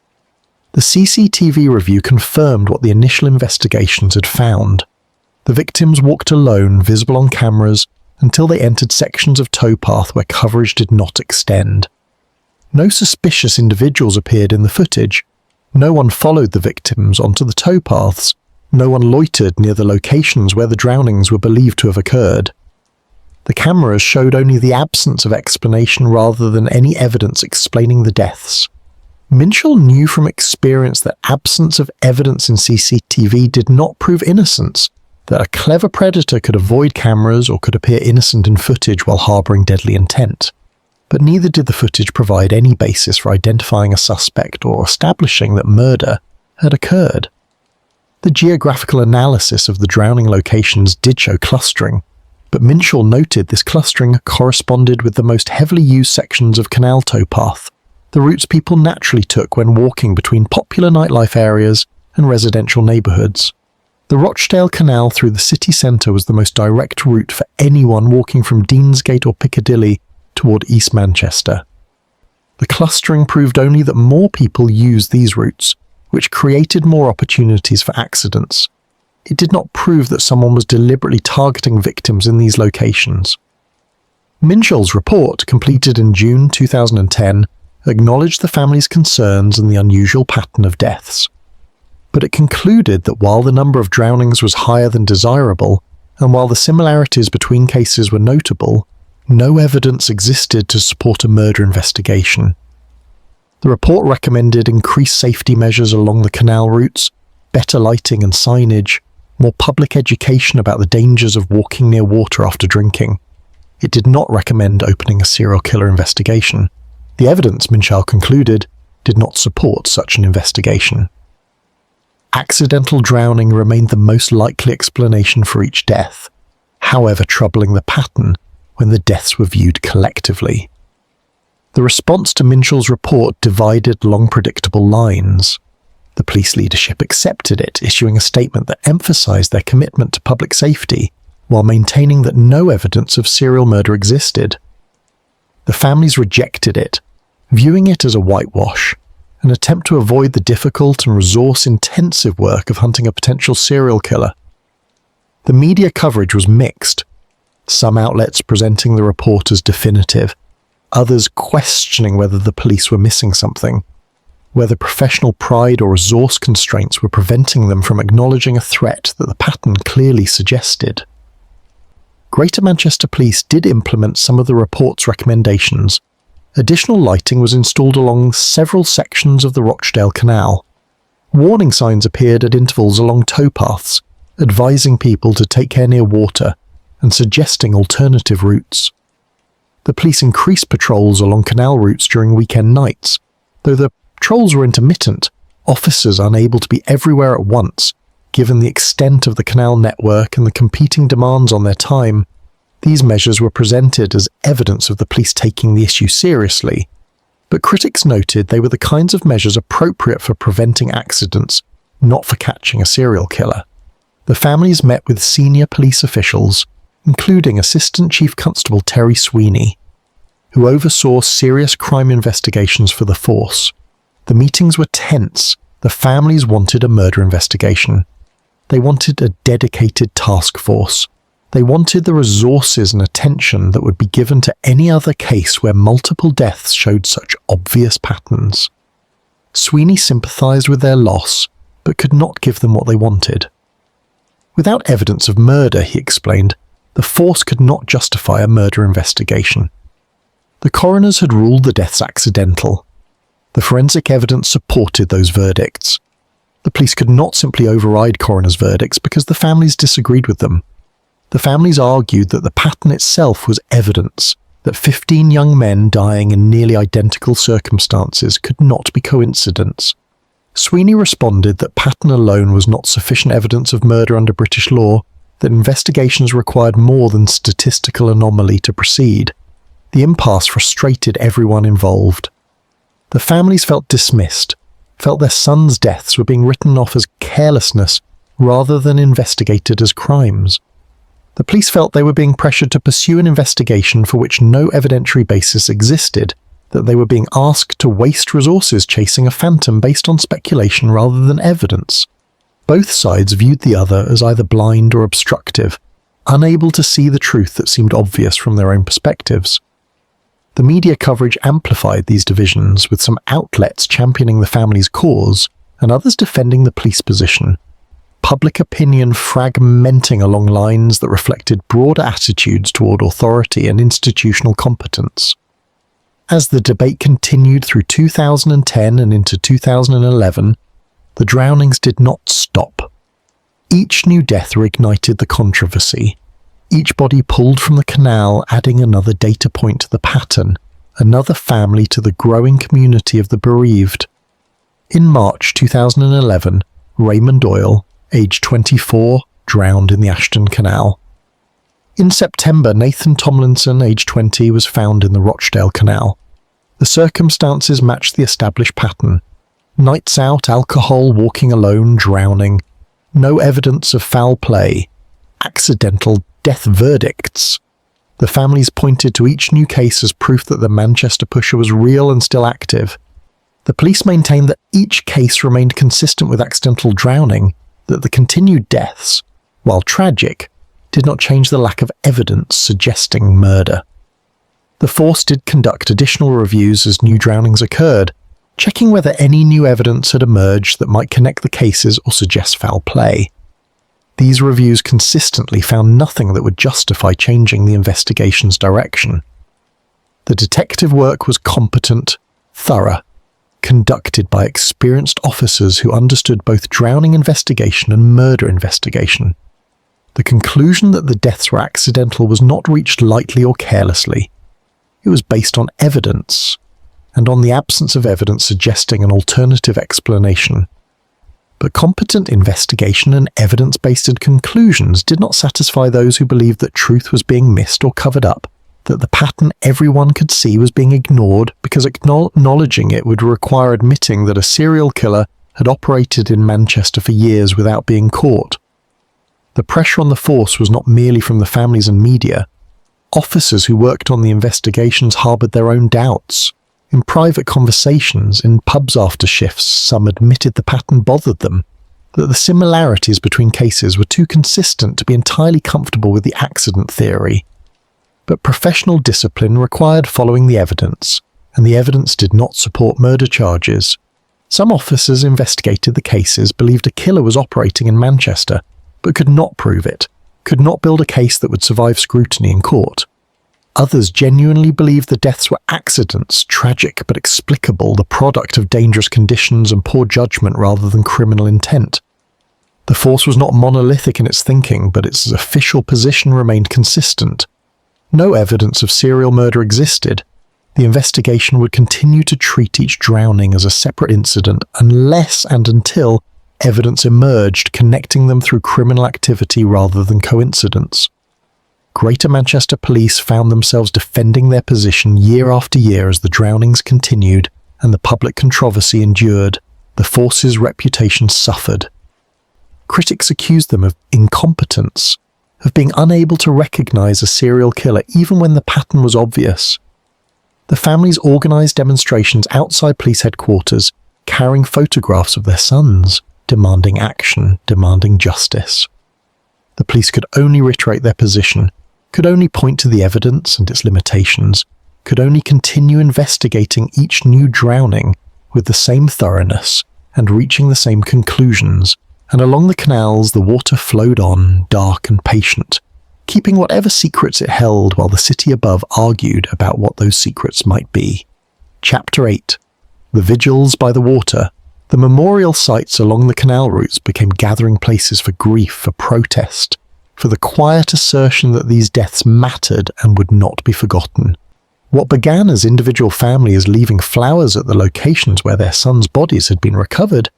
The CCTV review confirmed what the initial investigations had found. The victims walked alone, visible on cameras, until they entered sections of towpath where coverage did not extend. No suspicious individuals appeared in the footage. No one followed the victims onto the towpaths. No one loitered near the locations where the drownings were believed to have occurred. The cameras showed only the absence of explanation rather than any evidence explaining the deaths. Minshall knew from experience that absence of evidence in CCTV did not prove innocence, that a clever predator could avoid cameras or could appear innocent in footage while harbouring deadly intent. But neither did the footage provide any basis for identifying a suspect or establishing that murder had occurred. The geographical analysis of the drowning locations did show clustering, but Minshall noted this clustering corresponded with the most heavily used sections of canal towpath, the routes people naturally took when walking between popular nightlife areas and residential neighbourhoods. The Rochdale Canal through the city centre was the most direct route for anyone walking from Deansgate or Piccadilly toward East Manchester. The clustering proved only that more people used these routes, which created more opportunities for accidents. It did not prove that someone was deliberately targeting victims in these locations. Minshall's report, completed in June 2010, acknowledged the family's concerns and the unusual pattern of deaths. But it concluded that while the number of drownings was higher than desirable, and while the similarities between cases were notable, no evidence existed to support a murder investigation. The report recommended increased safety measures along the canal routes, better lighting and signage, more public education about the dangers of walking near water after drinking. It did not recommend opening a serial killer investigation. The evidence, Minshall concluded, did not support such an investigation. Accidental drowning remained the most likely explanation for each death, however troubling the pattern when the deaths were viewed collectively. The response to Minshall's report divided along predictable lines. The police leadership accepted it, issuing a statement that emphasized their commitment to public safety while maintaining that no evidence of serial murder existed. The families rejected it, viewing it as a whitewash, an attempt to avoid the difficult and resource-intensive work of hunting a potential serial killer. The media coverage was mixed, some outlets presenting the report as definitive, others questioning whether the police were missing something, whether professional pride or resource constraints were preventing them from acknowledging a threat that the pattern clearly suggested. Greater Manchester Police did implement some of the report's recommendations. Additional lighting was installed along several sections of the Rochdale Canal. Warning signs appeared at intervals along towpaths, advising people to take care near water and suggesting alternative routes. The police increased patrols along canal routes during weekend nights, though the patrols were intermittent, officers unable to be everywhere at once, given the extent of the canal network and the competing demands on their time, these measures were presented as evidence of the police taking the issue seriously, but critics noted they were the kinds of measures appropriate for preventing accidents, not for catching a serial killer. The families met with senior police officials, including Assistant Chief Constable Terry Sweeney, who oversaw serious crime investigations for the force. The meetings were tense. The families wanted a murder investigation. They wanted a dedicated task force. They wanted the resources and attention that would be given to any other case where multiple deaths showed such obvious patterns. Sweeney sympathized with their loss, but could not give them what they wanted. Without evidence of murder, he explained, the force could not justify a murder investigation. The coroners had ruled the deaths accidental. The forensic evidence supported those verdicts. The police could not simply override coroners' verdicts because the families disagreed with them. The families argued that the pattern itself was evidence that 15 young men dying in nearly identical circumstances could not be coincidence. Sweeney responded that pattern alone was not sufficient evidence of murder under British law, that investigations required more than statistical anomaly to proceed. The impasse frustrated everyone involved. The families felt dismissed, felt their sons' deaths were being written off as carelessness rather than investigated as crimes. The police felt they were being pressured to pursue an investigation for which no evidentiary basis existed, that they were being asked to waste resources chasing a phantom based on speculation rather than evidence. Both sides viewed the other as either blind or obstructive, unable to see the truth that seemed obvious from their own perspectives. The media coverage amplified these divisions, with some outlets championing the family's cause and others defending the police position. Public opinion fragmenting along lines that reflected broader attitudes toward authority and institutional competence. As the debate continued through 2010 and into 2011, the drownings did not stop. Each new death reignited the controversy. Each body pulled from the canal, adding another data point to the pattern, another family to the growing community of the bereaved. In March 2011, Raymond Doyle, aged 24, drowned in the Ashton Canal. In September, Nathan Tomlinson, aged 20, was found in the Rochdale Canal. The circumstances matched the established pattern. Nights out, alcohol, walking alone, drowning. No evidence of foul play. Accidental death verdicts. The families pointed to each new case as proof that the Manchester pusher was real and still active. The police maintained that each case remained consistent with accidental drowning, that the continued deaths, while tragic, did not change the lack of evidence suggesting murder. The force did conduct additional reviews as new drownings occurred, checking whether any new evidence had emerged that might connect the cases or suggest foul play. These reviews consistently found nothing that would justify changing the investigation's direction. The detective work was competent, thorough, conducted by experienced officers who understood both drowning investigation and murder investigation. The conclusion that the deaths were accidental was not reached lightly or carelessly. It was based on evidence, and on the absence of evidence suggesting an alternative explanation. But competent investigation and evidence-based conclusions did not satisfy those who believed that truth was being missed or covered up, that the pattern everyone could see was being ignored because acknowledging it would require admitting that a serial killer had operated in Manchester for years without being caught. The pressure on the force was not merely from the families and media. Officers who worked on the investigations harboured their own doubts. In private conversations, in pubs after shifts, some admitted the pattern bothered them, that the similarities between cases were too consistent to be entirely comfortable with the accident theory. But professional discipline required following the evidence, and the evidence did not support murder charges. Some officers investigated the cases believed a killer was operating in Manchester, but could not prove it, could not build a case that would survive scrutiny in court. Others genuinely believed the deaths were accidents, tragic but explicable, the product of dangerous conditions and poor judgment rather than criminal intent. The force was not monolithic in its thinking, but its official position remained consistent. No evidence of serial murder existed. The investigation would continue to treat each drowning as a separate incident unless and until evidence emerged connecting them through criminal activity rather than coincidence. Greater Manchester police found themselves defending their position year after year as the drownings continued and the public controversy endured. The force's reputation suffered. Critics accused them of incompetence, of being unable to recognise a serial killer even when the pattern was obvious. The families organised demonstrations outside police headquarters, carrying photographs of their sons, demanding action, demanding justice. The police could only reiterate their position, could only point to the evidence and its limitations, could only continue investigating each new drowning with the same thoroughness and reaching the same conclusions, and along the canals the water flowed on, dark and patient, keeping whatever secrets it held while the city above argued about what those secrets might be. Chapter 8. The vigils by the water. The memorial sites along the canal routes became gathering places for grief, for protest, for the quiet assertion that these deaths mattered and would not be forgotten. What began as individual families leaving flowers at the locations where their sons' bodies had been recovered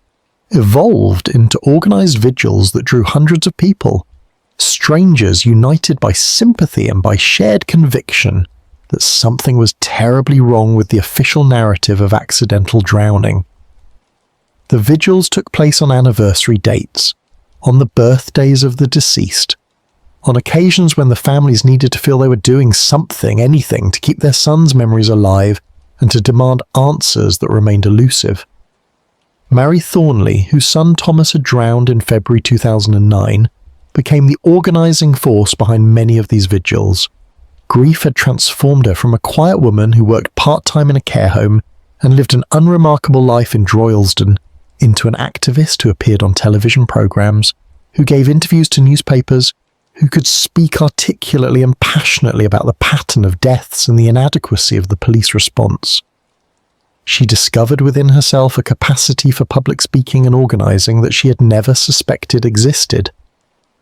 evolved into organised vigils that drew hundreds of people, strangers united by sympathy and by shared conviction that something was terribly wrong with the official narrative of accidental drowning. The vigils took place on anniversary dates, on the birthdays of the deceased, on occasions when the families needed to feel they were doing something, anything, to keep their sons' memories alive and to demand answers that remained elusive. Mary Thornley, whose son Thomas had drowned in February 2009, became the organising force behind many of these vigils. Grief had transformed her from a quiet woman who worked part-time in a care home and lived an unremarkable life in Droylsden into an activist who appeared on television programmes, who gave interviews to newspapers, who could speak articulately and passionately about the pattern of deaths and the inadequacy of the police response. She discovered within herself a capacity for public speaking and organising that she had never suspected existed.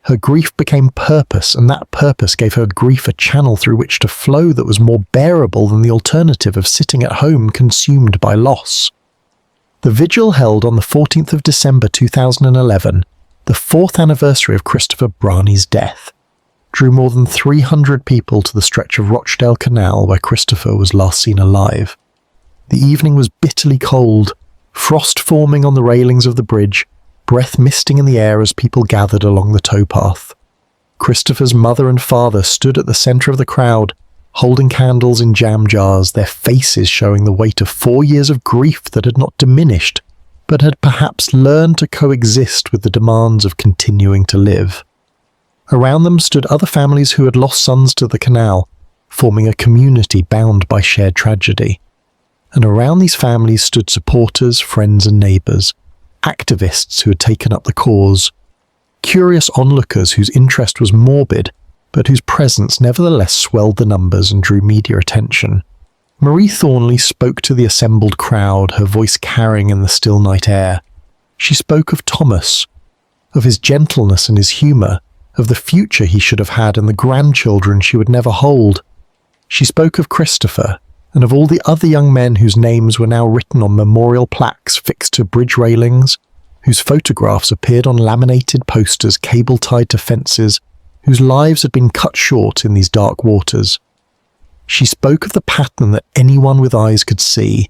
Her grief became purpose, and that purpose gave her grief a channel through which to flow that was more bearable than the alternative of sitting at home consumed by loss. The vigil held on the 14th of December 2011, the 4th anniversary of Christopher Brani's death, drew more than 300 people to the stretch of Rochdale Canal where Christopher was last seen alive. The evening was bitterly cold, frost forming on the railings of the bridge, breath misting in the air as people gathered along the towpath. Christopher's mother and father stood at the centre of the crowd, holding candles in jam jars, their faces showing the weight of 4 years of grief that had not diminished, but had perhaps learned to coexist with the demands of continuing to live. Around them stood other families who had lost sons to the canal, forming a community bound by shared tragedy. And around these families stood supporters, friends and neighbours, activists who had taken up the cause, curious onlookers whose interest was morbid, but whose presence nevertheless swelled the numbers and drew media attention. Marie Thornley spoke to the assembled crowd, her voice carrying in the still night air. She spoke of Thomas, of his gentleness and his humour, of the future he should have had and the grandchildren she would never hold. She spoke of Christopher, and of all the other young men whose names were now written on memorial plaques fixed to bridge railings, whose photographs appeared on laminated posters cable-tied to fences, whose lives had been cut short in these dark waters. She spoke of the pattern that anyone with eyes could see,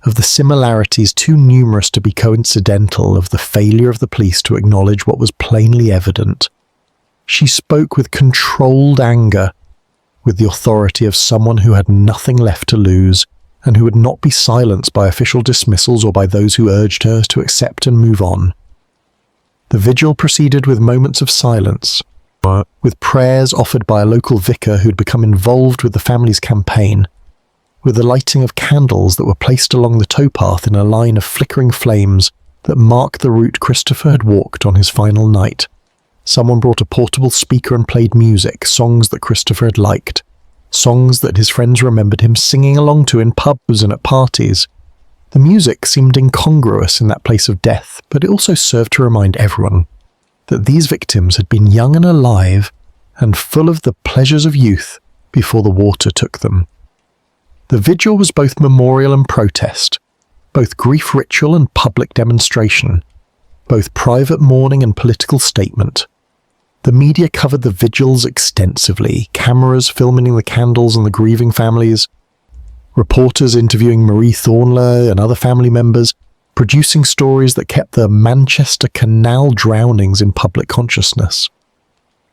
of the similarities too numerous to be coincidental, of the failure of the police to acknowledge what was plainly evident. She spoke with controlled anger, with the authority of someone who had nothing left to lose, and who would not be silenced by official dismissals or by those who urged her to accept and move on. The vigil proceeded with moments of silence, with prayers offered by a local vicar who had become involved with the family's campaign, with the lighting of candles that were placed along the towpath in a line of flickering flames that marked the route Christopher had walked on his final night. Someone brought a portable speaker and played music, songs that Christopher had liked, songs that his friends remembered him singing along to in pubs and at parties. The music seemed incongruous in that place of death, but it also served to remind everyone that these victims had been young and alive and full of the pleasures of youth before the water took them. The vigil was both memorial and protest, both grief ritual and public demonstration. both private mourning and political statement. The media covered the vigils extensively, cameras filming the candles and the grieving families, reporters interviewing Marie Thornley and other family members, producing stories that kept the Manchester Canal drownings in public consciousness.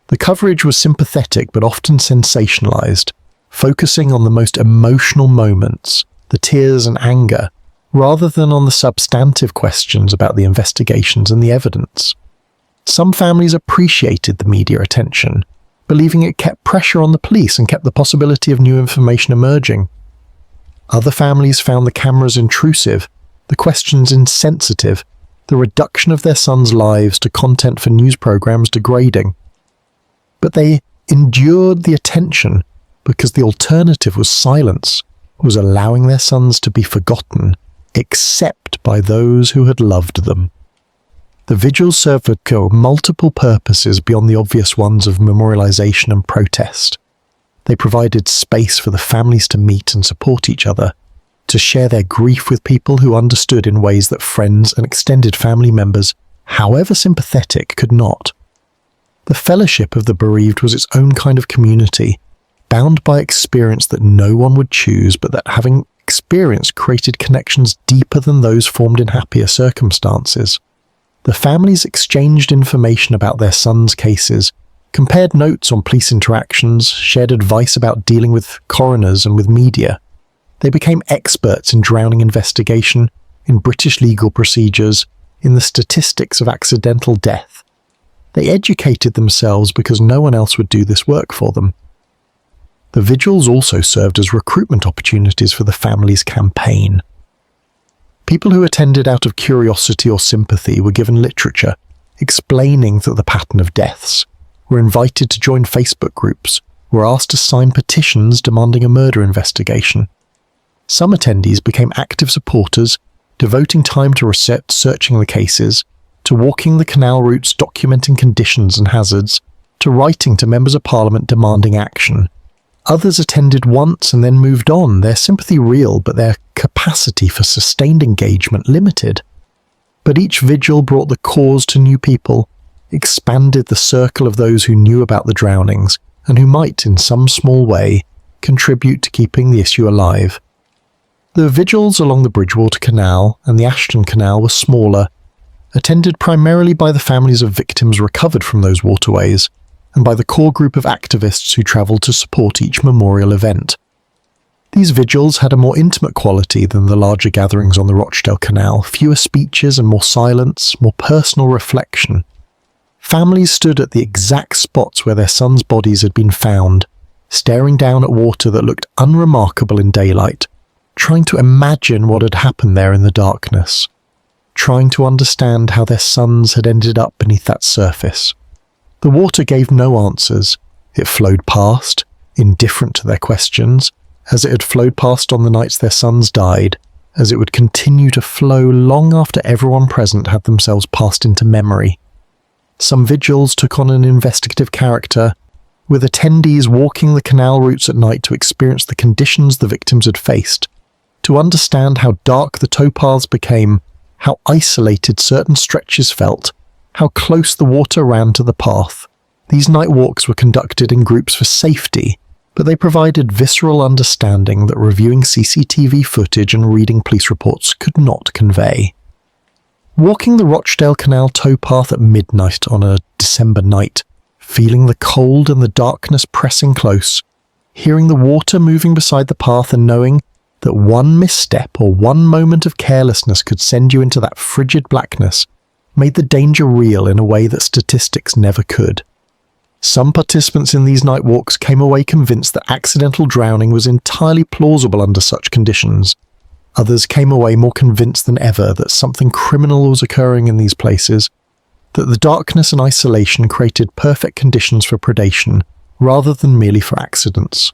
The coverage was sympathetic but often sensationalized, focusing on the most emotional moments, the tears and anger, rather than on the substantive questions about the investigations and the evidence. Some families appreciated the media attention, believing it kept pressure on the police and kept the possibility of new information emerging. Other families found the cameras intrusive, the questions insensitive, the reduction of their sons' lives to content for news programs degrading. But they endured the attention because the alternative was silence, was allowing their sons to be forgotten, except by those who had loved them. The vigils served for multiple purposes beyond the obvious ones of memorialization and protest. They provided space for the families to meet and support each other, to share their grief with people who understood in ways that friends and extended family members, however sympathetic, could not. The fellowship of the bereaved was its own kind of community, bound by experience that no one would choose, but that having experience created connections deeper than those formed in happier circumstances. The families exchanged information about their sons' cases, compared notes on police interactions, shared advice about dealing with coroners and with media. They became experts in drowning investigation, in British legal procedures, in the statistics of accidental death. They educated themselves because no one else would do this work for them. The vigils also served as recruitment opportunities for the family's campaign. People who attended out of curiosity or sympathy were given literature explaining the pattern of deaths, were invited to join Facebook groups, were asked to sign petitions demanding a murder investigation. Some attendees became active supporters, devoting time to researching the cases, to walking the canal routes documenting conditions and hazards, to writing to members of Parliament demanding action. Others attended once and then moved on, their sympathy real but their capacity for sustained engagement limited. But each vigil brought the cause to new people, expanded the circle of those who knew about the drownings and who might, in some small way, contribute to keeping the issue alive. The vigils along the Bridgewater Canal and the Ashton Canal were smaller, attended primarily by the families of victims recovered from those waterways, and by the core group of activists who travelled to support each memorial event. These vigils had a more intimate quality than the larger gatherings on the Rochdale Canal, fewer speeches and more silence, more personal reflection. Families stood at the exact spots where their sons' bodies had been found, staring down at water that looked unremarkable in daylight, trying to imagine what had happened there in the darkness, trying to understand how their sons had ended up beneath that surface. The water gave no answers. It flowed past, indifferent to their questions, as it had flowed past on the nights their sons died, as it would continue to flow long after everyone present had themselves passed into memory. Some vigils took on an investigative character, with attendees walking the canal routes at night to experience the conditions the victims had faced, to understand how dark the towpaths became, how isolated certain stretches felt, how close the water ran to the path. These night walks were conducted in groups for safety, but they provided visceral understanding that reviewing CCTV footage and reading police reports could not convey. Walking the Rochdale Canal towpath at midnight on a December night, feeling the cold and the darkness pressing close, hearing the water moving beside the path and knowing that one misstep or one moment of carelessness could send you into that frigid blackness, made the danger real in a way that statistics never could. Some participants in these night walks came away convinced that accidental drowning was entirely plausible under such conditions. Others came away more convinced than ever that something criminal was occurring in these places, that the darkness and isolation created perfect conditions for predation, rather than merely for accidents.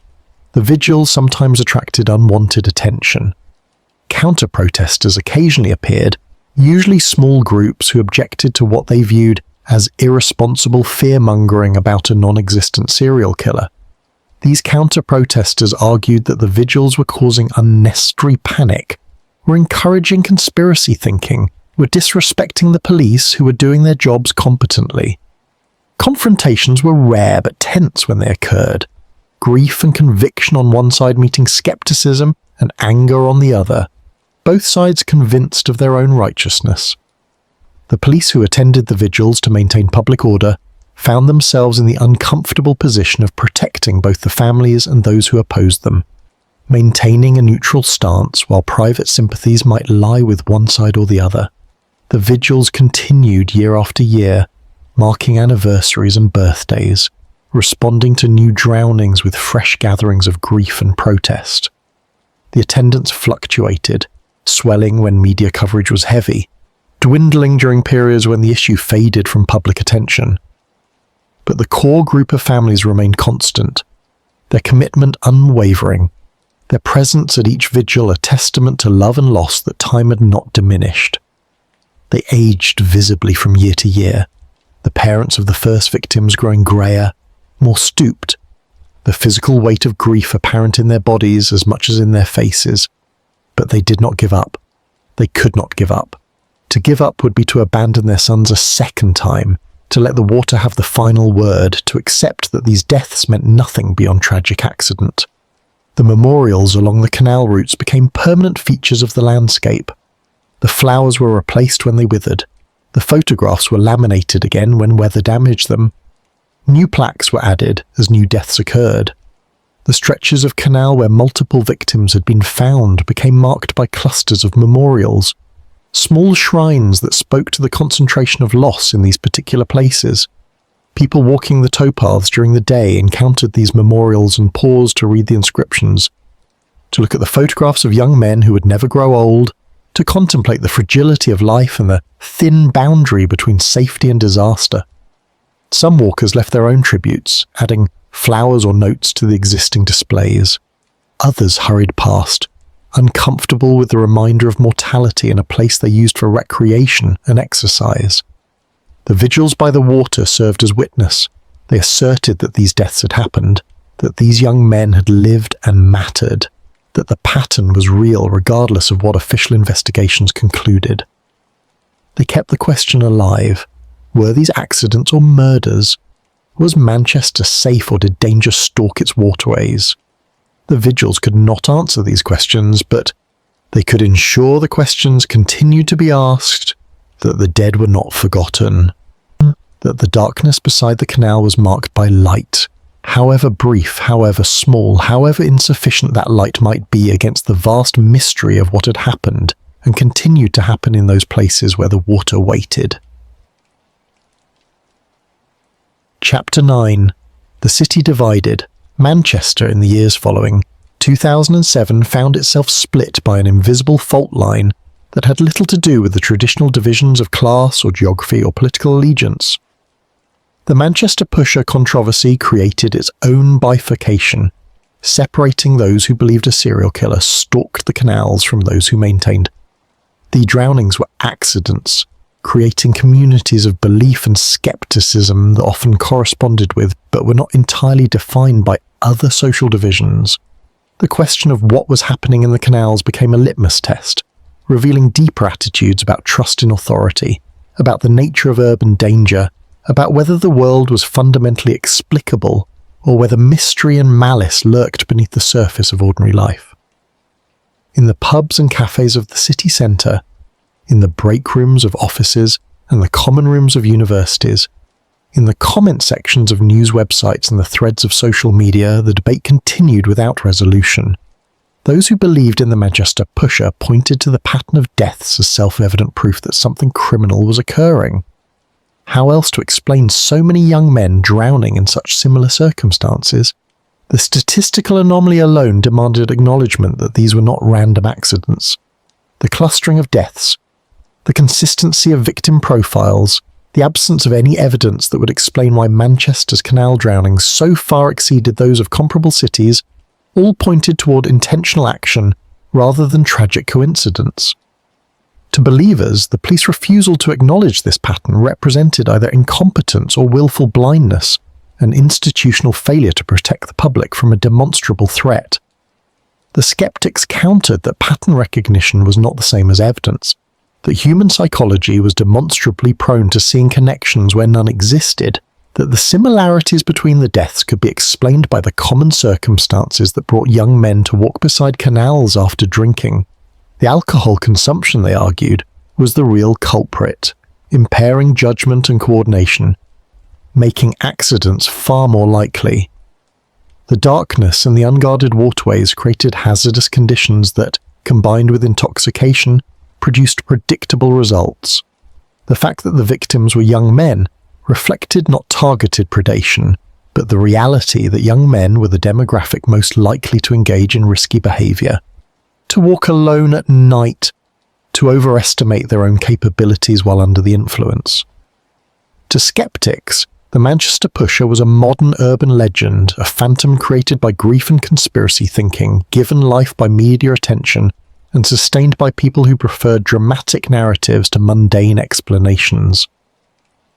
The vigils sometimes attracted unwanted attention. Counter-protesters occasionally appeared, usually small groups who objected to what they viewed as irresponsible fear-mongering about a non-existent serial killer. These counter-protesters argued that the vigils were causing unnecessary panic, were encouraging conspiracy thinking, were disrespecting the police who were doing their jobs competently. Confrontations were rare but tense when they occurred, grief and conviction on one side meeting skepticism and anger on the other, both sides convinced of their own righteousness. The police who attended the vigils to maintain public order found themselves in the uncomfortable position of protecting both the families and those who opposed them, maintaining a neutral stance while private sympathies might lie with one side or the other. The vigils continued year after year, marking anniversaries and birthdays, responding to new drownings with fresh gatherings of grief and protest. The attendance fluctuated, swelling when media coverage was heavy, dwindling during periods when the issue faded from public attention. But the core group of families remained constant, their commitment unwavering, their presence at each vigil a testament to love and loss that time had not diminished. They aged visibly from year to year, the parents of the first victims growing greyer, more stooped, the physical weight of grief apparent in their bodies as much as in their faces. But they did not give up. They could not give up. To give up would be to abandon their sons a second time, to let the water have the final word, to accept that these deaths meant nothing beyond tragic accident. The memorials along the canal routes became permanent features of the landscape. The flowers were replaced when they withered. The photographs were laminated again when weather damaged them. New plaques were added as new deaths occurred. The stretches of canal where multiple victims had been found became marked by clusters of memorials, small shrines that spoke to the concentration of loss in these particular places. People walking the towpaths during the day encountered these memorials and paused to read the inscriptions, to look at the photographs of young men who would never grow old, to contemplate the fragility of life and the thin boundary between safety and disaster. Some walkers left their own tributes, adding flowers or notes to the existing displays. Others hurried past, uncomfortable with the reminder of mortality in a place they used for recreation and exercise. The vigils by the water served as witness. They asserted that these deaths had happened, that these young men had lived and mattered, that the pattern was real regardless of what official investigations concluded. They kept the question alive. Were these accidents or murders? Was Manchester safe or did danger stalk its waterways? The vigils could not answer these questions, but they could ensure the questions continued to be asked, that the dead were not forgotten, that the darkness beside the canal was marked by light, however brief, however small, however insufficient that light might be against the vast mystery of what had happened and continued to happen in those places where the water waited. Chapter 9. The City Divided. Manchester, in the years following, 2007 found itself split by an invisible fault line that had little to do with the traditional divisions of class or geography or political allegiance. The Manchester Pusher controversy created its own bifurcation, separating those who believed a serial killer stalked the canals from those who maintained the drownings were accidents, creating communities of belief and skepticism that often corresponded with but were not entirely defined by other social divisions. The question of what was happening in the canals became a litmus test, revealing deeper attitudes about trust in authority, about the nature of urban danger, about whether the world was fundamentally explicable or whether mystery and malice lurked beneath the surface of ordinary life. In the pubs and cafes of the city centre, in the break rooms of offices and the common rooms of universities, in the comment sections of news websites and the threads of social media, the debate continued without resolution. Those who believed in the Manchester Pusher pointed to the pattern of deaths as self-evident proof that something criminal was occurring. How else to explain so many young men drowning in such similar circumstances? The statistical anomaly alone demanded acknowledgement that these were not random accidents. The clustering of deaths, the consistency of victim profiles, the absence of any evidence that would explain why Manchester's canal drownings so far exceeded those of comparable cities, all pointed toward intentional action rather than tragic coincidence. To believers, the police refusal to acknowledge this pattern represented either incompetence or willful blindness, an institutional failure to protect the public from a demonstrable threat. The skeptics countered that pattern recognition was not the same as evidence. that human psychology was demonstrably prone to seeing connections where none existed, that the similarities between the deaths could be explained by the common circumstances that brought young men to walk beside canals after drinking. The alcohol consumption, they argued, was the real culprit, impairing judgment and coordination, making accidents far more likely. The darkness and the unguarded waterways created hazardous conditions that, combined with intoxication, produced predictable results. The fact that the victims were young men reflected not targeted predation, but the reality that young men were the demographic most likely to engage in risky behaviour, to walk alone at night, to overestimate their own capabilities while under the influence. To skeptics, the Manchester Pusher was a modern urban legend, a phantom created by grief and conspiracy thinking, given life by media attention, and sustained by people who preferred dramatic narratives to mundane explanations.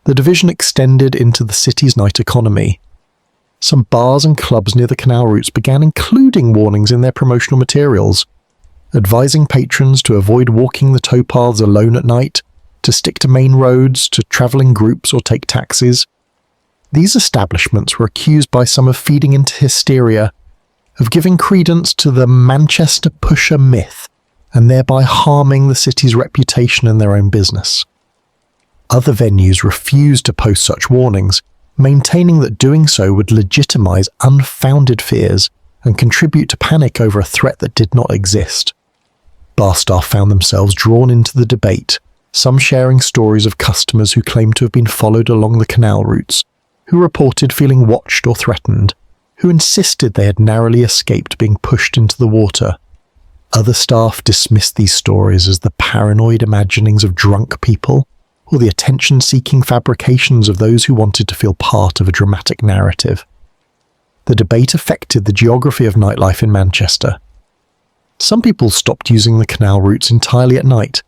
The division extended into the city's night economy. Some bars and clubs near the canal routes began including warnings in their promotional materials, advising patrons to avoid walking the towpaths alone at night, to stick to main roads, to travel in groups or take taxis. These establishments were accused by some of feeding into hysteria, of giving credence to the Manchester Pusher myth, and thereby harming the city's reputation and their own business. Other venues refused to post such warnings, maintaining that doing so would legitimize unfounded fears and contribute to panic over a threat that did not exist. Bar staff found themselves drawn into the debate, some sharing stories of customers who claimed to have been followed along the canal routes, who reported feeling watched or threatened, who insisted they had narrowly escaped being pushed into the water. Other staff dismissed these stories as the paranoid imaginings of drunk people, or the attention-seeking fabrications of those who wanted to feel part of a dramatic narrative. The debate affected the geography of nightlife in Manchester. Some people stopped using the canal routes entirely at night,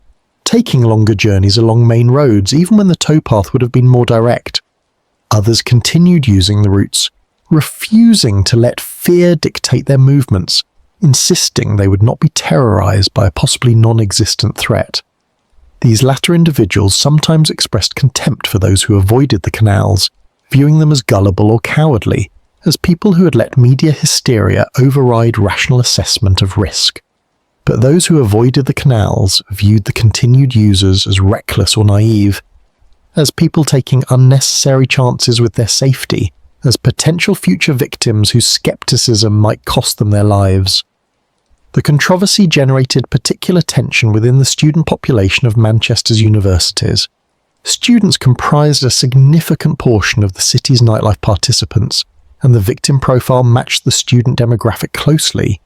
taking longer journeys along main roads even when the towpath would have been more direct. Others continued using the routes, refusing to let fear dictate their movements, insisting they would not be terrorized by a possibly non-existent threat. These latter individuals sometimes expressed contempt for those who avoided the canals, viewing them as gullible or cowardly, as people who had let media hysteria override rational assessment of risk. But those who avoided the canals viewed the continued users as reckless or naive, as people taking unnecessary chances with their safety, as potential future victims whose skepticism might cost them their lives. The controversy generated particular tension within the student population of Manchester's universities. Students comprised a significant portion of the city's nightlife participants, and the victim profile matched the student demographic closely.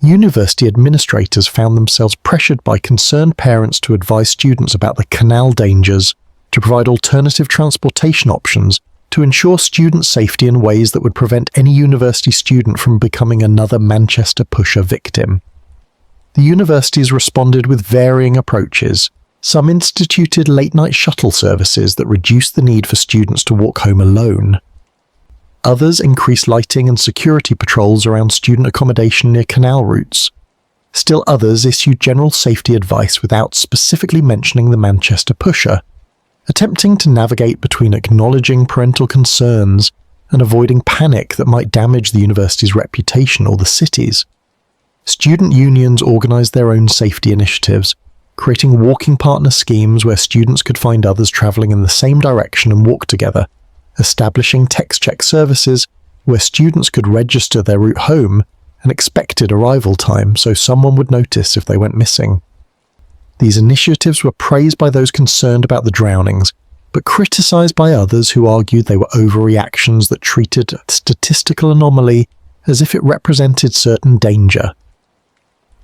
University administrators found themselves pressured by concerned parents to advise students about the canal dangers, to provide alternative transportation options, to ensure student safety in ways that would prevent any university student from becoming another Manchester Pusher victim. The universities responded with varying approaches. Some instituted late-night shuttle services that reduced the need for students to walk home alone. Others increased lighting and security patrols around student accommodation near canal routes. Still others issued general safety advice without specifically mentioning the Manchester Pusher, attempting to navigate between acknowledging parental concerns and avoiding panic that might damage the university's reputation or the city's. Student unions organised their own safety initiatives, creating walking partner schemes where students could find others travelling in the same direction and walk together, establishing text check services where students could register their route home and expected arrival time so someone would notice if they went missing. These initiatives were praised by those concerned about the drownings, but criticised by others who argued they were overreactions that treated a statistical anomaly as if it represented certain danger.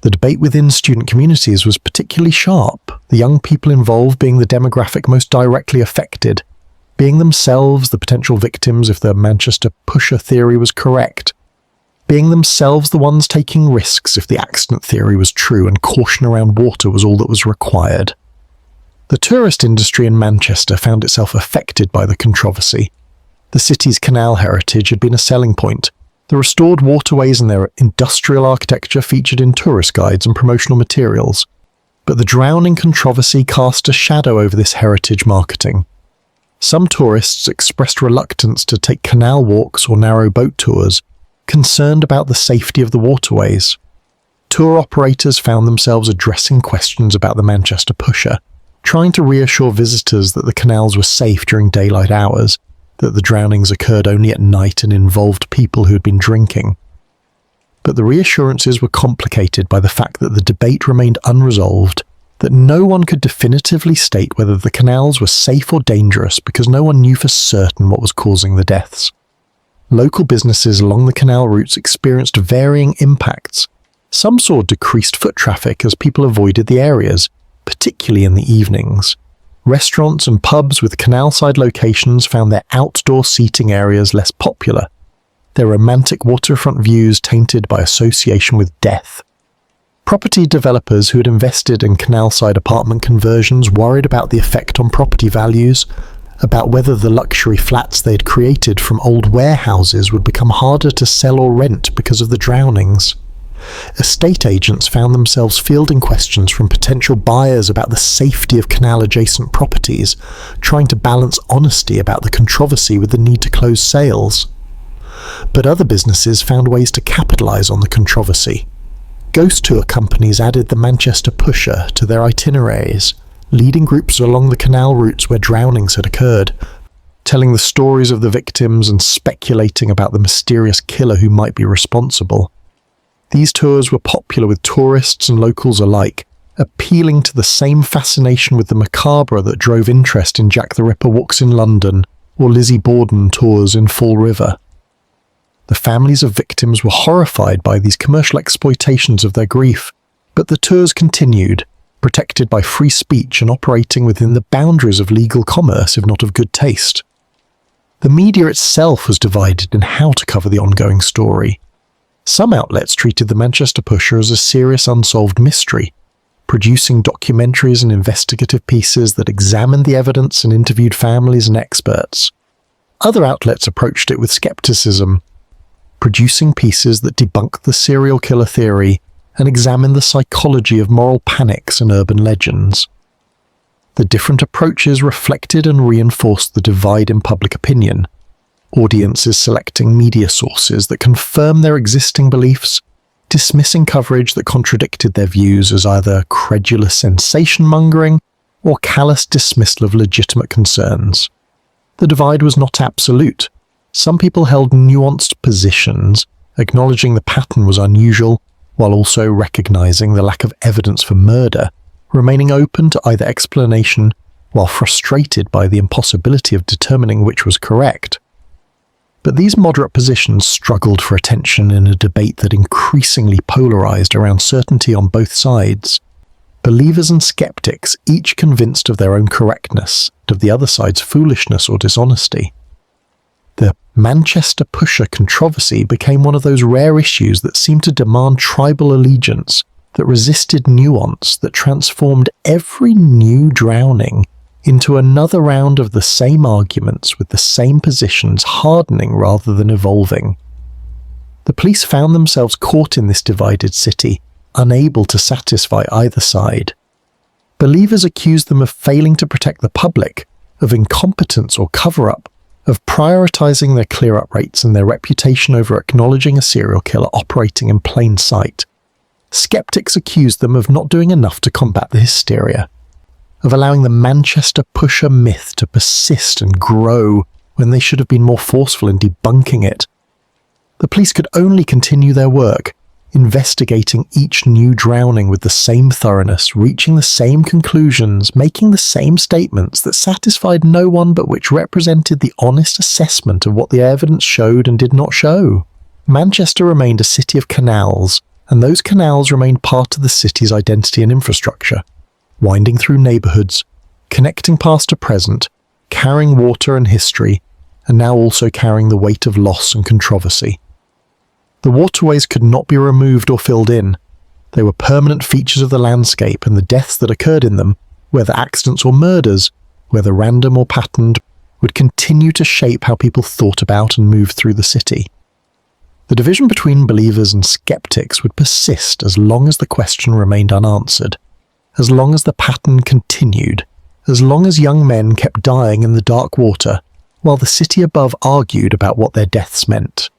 The debate within student communities was particularly sharp, the young people involved being the demographic most directly affected, being themselves the potential victims if the Manchester Pusher theory was correct, being themselves the ones taking risks if the accident theory was true and caution around water was all that was required. The tourist industry in Manchester found itself affected by the controversy. The city's canal heritage had been a selling point. The restored waterways and their industrial architecture featured in tourist guides and promotional materials. But the drowning controversy cast a shadow over this heritage marketing. Some tourists expressed reluctance to take canal walks or narrow boat tours, concerned about the safety of the waterways. Tour operators found themselves addressing questions about the Manchester Pusher, trying to reassure visitors that the canals were safe during daylight hours, that the drownings occurred only at night and involved people who had been drinking. But the reassurances were complicated by the fact that the debate remained unresolved, that no one could definitively state whether the canals were safe or dangerous because no one knew for certain what was causing the deaths. Local businesses along the canal routes experienced varying impacts. Some saw decreased foot traffic as people avoided the areas, particularly in the evenings. Restaurants and pubs with canal-side locations found their outdoor seating areas less popular, their romantic waterfront views tainted by association with death. Property developers who had invested in canal-side apartment conversions worried about the effect on property values, about whether the luxury flats they had created from old warehouses would become harder to sell or rent because of the drownings. Estate agents found themselves fielding questions from potential buyers about the safety of canal-adjacent properties, trying to balance honesty about the controversy with the need to close sales. But other businesses found ways to capitalise on the controversy. Ghost tour companies added the Manchester Pusher to their itineraries, leading groups along the canal routes where drownings had occurred, telling the stories of the victims and speculating about the mysterious killer who might be responsible. These tours were popular with tourists and locals alike, appealing to the same fascination with the macabre that drove interest in Jack the Ripper walks in London or Lizzie Borden tours in Fall River. The families of victims were horrified by these commercial exploitations of their grief, but the tours continued, protected by free speech and operating within the boundaries of legal commerce, if not of good taste. The media itself was divided in how to cover the ongoing story. Some outlets treated the Manchester Pusher as a serious unsolved mystery, producing documentaries and investigative pieces that examined the evidence and interviewed families and experts. Other outlets approached it with skepticism, producing pieces that debunked the serial killer theory and examined the psychology of moral panics and urban legends. The different approaches reflected and reinforced the divide in public opinion, audiences selecting media sources that confirm their existing beliefs, dismissing coverage that contradicted their views as either credulous sensation-mongering or callous dismissal of legitimate concerns. The divide was not absolute. Some people held nuanced positions, acknowledging the pattern was unusual, while also recognizing the lack of evidence for murder, remaining open to either explanation while frustrated by the impossibility of determining which was correct. But these moderate positions struggled for attention in a debate that increasingly polarized around certainty on both sides. Believers and skeptics each convinced of their own correctness and of the other side's foolishness or dishonesty. The Manchester Pusher controversy became one of those rare issues that seemed to demand tribal allegiance, that resisted nuance, that transformed every new drowning into another round of the same arguments with the same positions hardening rather than evolving. The police found themselves caught in this divided city, unable to satisfy either side. Believers accused them of failing to protect the public, of incompetence or cover-up, of prioritizing their clear-up rates and their reputation over acknowledging a serial killer operating in plain sight. Skeptics accused them of not doing enough to combat the hysteria, of allowing the Manchester Pusher myth to persist and grow when they should have been more forceful in debunking it. The police could only continue their work, investigating each new drowning with the same thoroughness, reaching the same conclusions, making the same statements that satisfied no one but which represented the honest assessment of what the evidence showed and did not show. Manchester remained a city of canals, and those canals remained part of the city's identity and infrastructure, winding through neighbourhoods, connecting past to present, carrying water and history, and now also carrying the weight of loss and controversy. The waterways could not be removed or filled in. They were permanent features of the landscape, and the deaths that occurred in them, whether accidents or murders, whether random or patterned, would continue to shape how people thought about and moved through the city. The division between believers and skeptics would persist as long as the question remained unanswered, as long as the pattern continued, as long as young men kept dying in the dark water, while the city above argued about what their deaths meant.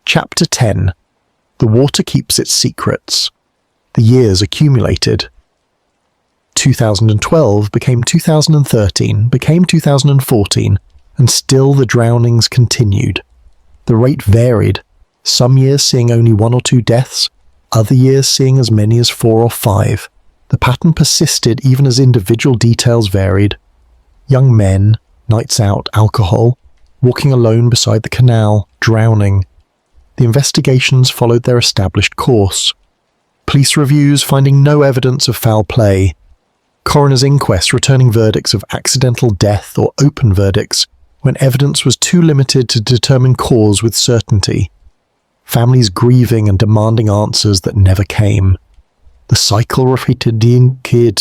Chapter 10. The water keeps its secrets. The years accumulated. 2012 became 2013, became 2014, and still the drownings continued. The rate varied, some years seeing only 1 or 2 deaths, other years seeing as many as 4 or 5. The pattern persisted even as individual details varied. Young men, nights out, alcohol, walking alone beside the canal, drowning. The investigations followed their established course. Police reviews finding no evidence of foul play. Coroner's inquests returning verdicts of accidental death or open verdicts when evidence was too limited to determine cause with certainty. Families grieving and demanding answers that never came. The cycle repeated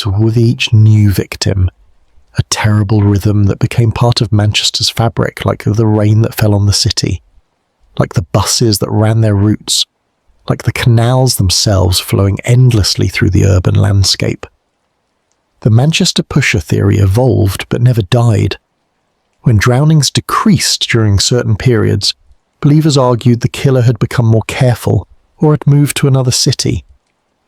with each new victim. A terrible rhythm that became part of Manchester's fabric, like the rain that fell on the city. Like the buses that ran their routes. Like the canals themselves flowing endlessly through the urban landscape. The Manchester pusher theory evolved but never died. When drownings decreased during certain periods, believers argued the killer had become more careful or had moved to another city.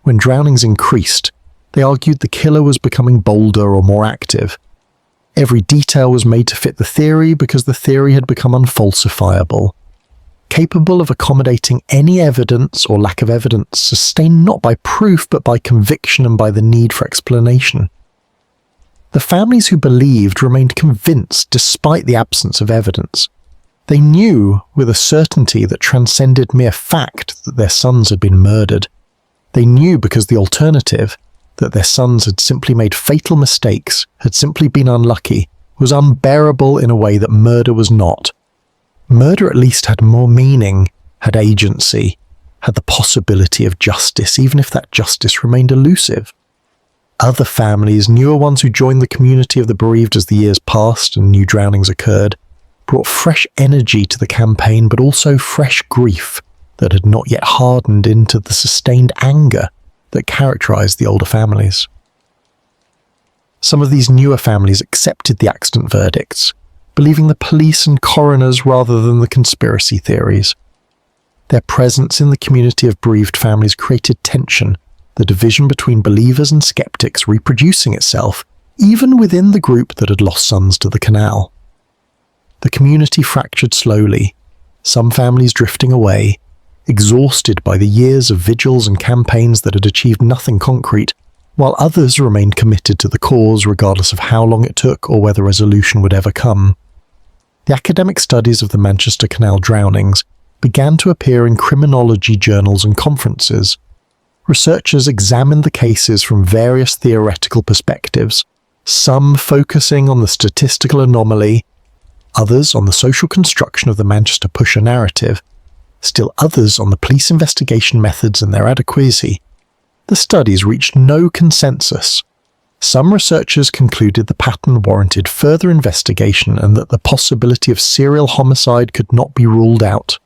When drownings increased, they argued the killer was becoming bolder or more active. Every detail was made to fit the theory because the theory had become unfalsifiable. Capable of accommodating any evidence or lack of evidence, sustained not by proof but by conviction and by the need for explanation. The families who believed remained convinced despite the absence of evidence. They knew with a certainty that transcended mere fact that their sons had been murdered. They knew because the alternative, that their sons had simply made fatal mistakes, had simply been unlucky, was unbearable in a way that murder was not. Murder at least had more meaning, had agency, had the possibility of justice, even if that justice remained elusive. Other families, newer ones who joined the community of the bereaved as the years passed and new drownings occurred, brought fresh energy to the campaign but also fresh grief that had not yet hardened into the sustained anger that characterized the older families. Some of these newer families accepted the accident verdicts, believing the police and coroners rather than the conspiracy theories. Their presence in the community of bereaved families created tension, the division between believers and skeptics reproducing itself, even within the group that had lost sons to the canal. The community fractured slowly, some families drifting away, exhausted by the years of vigils and campaigns that had achieved nothing concrete, while others remained committed to the cause regardless of how long it took or whether resolution would ever come. The academic studies of the Manchester Canal drownings began to appear in criminology journals and conferences. Researchers examined the cases from various theoretical perspectives, some focusing on the statistical anomaly, others on the social construction of the Manchester pusher narrative, still others on the police investigation methods and their adequacy. The studies reached no consensus. Some researchers concluded the pattern warranted further investigation and that the possibility of serial homicide could not be ruled out.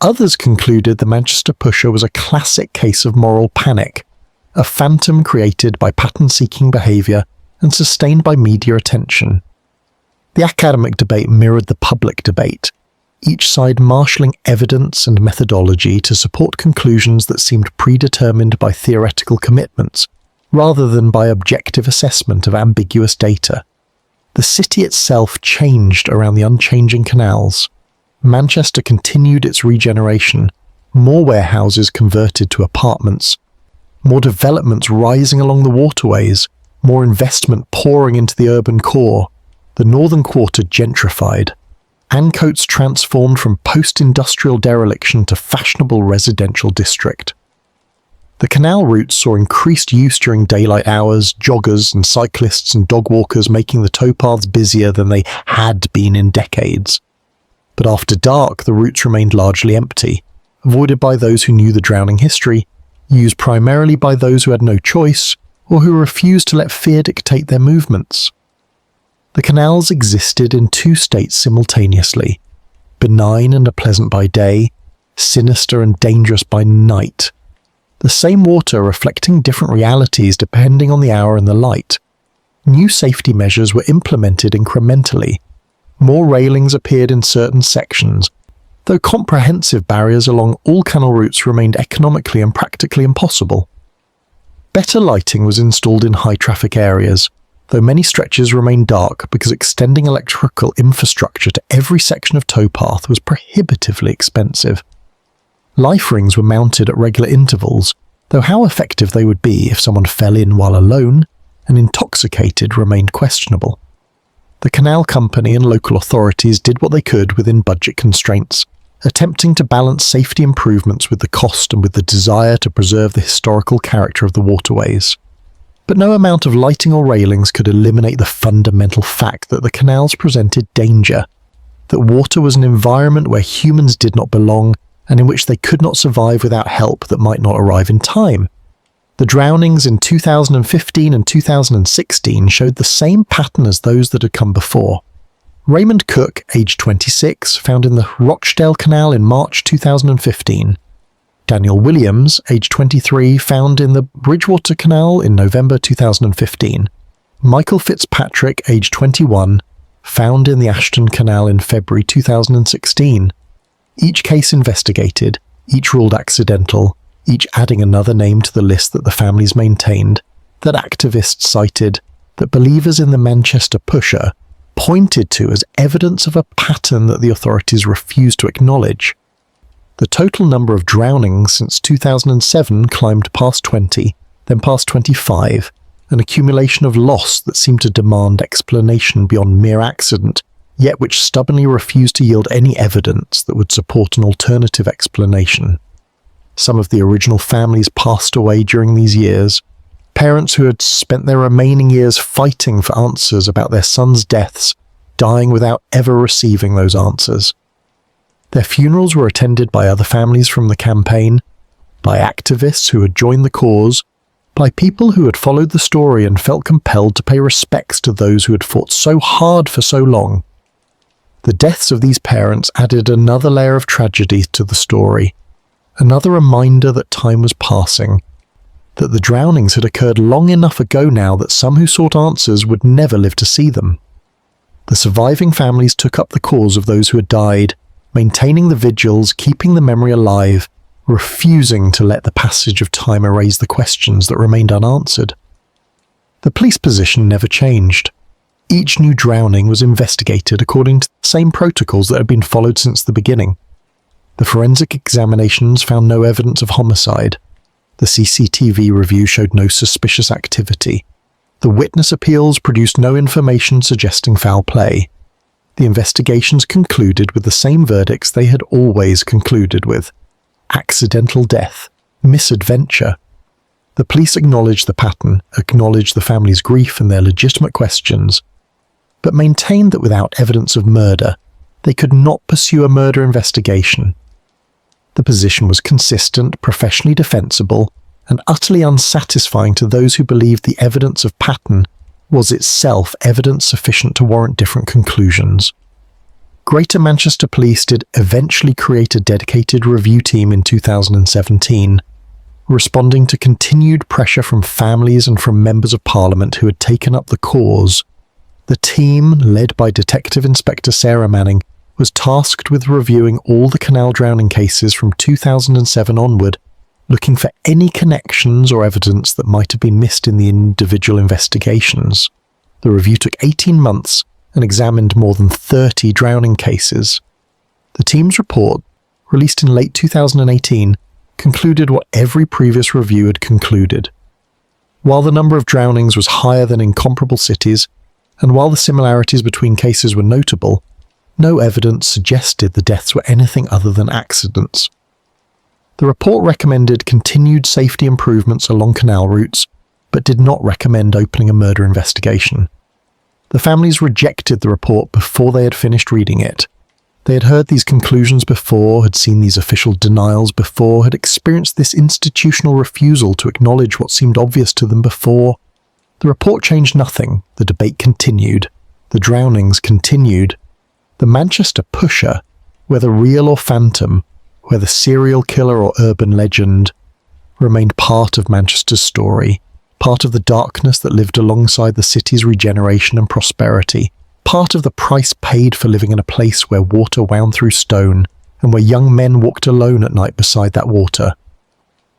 Others concluded the Manchester pusher was a classic case of moral panic, a phantom created by pattern-seeking behaviour and sustained by media attention. The academic debate mirrored the public debate, each side marshalling evidence and methodology to support conclusions that seemed predetermined by theoretical commitments, rather than by objective assessment of ambiguous data. The city itself changed around the unchanging canals. Manchester continued its regeneration, more warehouses converted to apartments, more developments rising along the waterways, more investment pouring into the urban core, the northern quarter gentrified, Ancoats transformed from post-industrial dereliction to fashionable residential district. The canal routes saw increased use during daylight hours, joggers and cyclists and dog walkers making the towpaths busier than they had been in decades. But after dark, the routes remained largely empty, avoided by those who knew the drowning history, used primarily by those who had no choice, or who refused to let fear dictate their movements. The canals existed in two states simultaneously, benign and pleasant by day, sinister and dangerous by night. The same water reflecting different realities depending on the hour and the light. New safety measures were implemented incrementally. More railings appeared in certain sections, though comprehensive barriers along all canal routes remained economically and practically impossible. Better lighting was installed in high-traffic areas, though many stretches remained dark because extending electrical infrastructure to every section of towpath was prohibitively expensive. Life rings were mounted at regular intervals, though how effective they would be if someone fell in while alone and intoxicated remained questionable. The canal company and local authorities did what they could within budget constraints, attempting to balance safety improvements with the cost and with the desire to preserve the historical character of the waterways. But no amount of lighting or railings could eliminate the fundamental fact that the canals presented danger, that water was an environment where humans did not belong and in which they could not survive without help that might not arrive in time. The drownings in 2015 and 2016 showed the same pattern as those that had come before. Raymond Cook, aged 26, found in the Rochdale Canal in March 2015. Daniel Williams, aged 23, found in the Bridgewater Canal in November 2015. Michael Fitzpatrick, aged 21, found in the Ashton Canal in February 2016. Each case investigated, each ruled accidental, each adding another name to the list that the families maintained, that activists cited, that believers in the Manchester pusher pointed to as evidence of a pattern that the authorities refused to acknowledge. The total number of drownings since 2007 climbed past 20, then past 25, an accumulation of loss that seemed to demand explanation beyond mere accident, yet which stubbornly refused to yield any evidence that would support an alternative explanation. Some of the original families passed away during these years, parents who had spent their remaining years fighting for answers about their sons' deaths, dying without ever receiving those answers. Their funerals were attended by other families from the campaign, by activists who had joined the cause, by people who had followed the story and felt compelled to pay respects to those who had fought so hard for so long. The deaths of these parents added another layer of tragedy to the story, another reminder that time was passing, that the drownings had occurred long enough ago now that some who sought answers would never live to see them. The surviving families took up the cause of those who had died, maintaining the vigils, keeping the memory alive, refusing to let the passage of time erase the questions that remained unanswered. The police position never changed. Each new drowning was investigated according to the same protocols that had been followed since the beginning. The forensic examinations found no evidence of homicide. The CCTV review showed no suspicious activity. The witness appeals produced no information suggesting foul play. The investigations concluded with the same verdicts they had always concluded with: accidental death, misadventure. The police acknowledged the pattern, acknowledged the family's grief and their legitimate questions, but maintained that without evidence of murder, they could not pursue a murder investigation. The position was consistent, professionally defensible, and utterly unsatisfying to those who believed the evidence of pattern was itself evidence sufficient to warrant different conclusions. Greater Manchester Police did eventually create a dedicated review team in 2017, responding to continued pressure from families and from members of Parliament who had taken up the cause. The team, led by Detective Inspector Sarah Manning, was tasked with reviewing all the canal drowning cases from 2007 onward, looking for any connections or evidence that might have been missed in the individual investigations. The review took 18 months and examined more than 30 drowning cases. The team's report, released in late 2018, concluded what every previous review had concluded. While the number of drownings was higher than in comparable cities, and while the similarities between cases were notable, no evidence suggested the deaths were anything other than accidents. The report recommended continued safety improvements along canal routes, but did not recommend opening a murder investigation. The families rejected the report before they had finished reading it. They had heard these conclusions before, had seen these official denials before, had experienced this institutional refusal to acknowledge what seemed obvious to them before. The report changed nothing. The debate continued. The drownings continued. The Manchester pusher, whether real or phantom, where the serial killer or urban legend remained part of Manchester's story, part of the darkness that lived alongside the city's regeneration and prosperity, part of the price paid for living in a place where water wound through stone and where young men walked alone at night beside that water.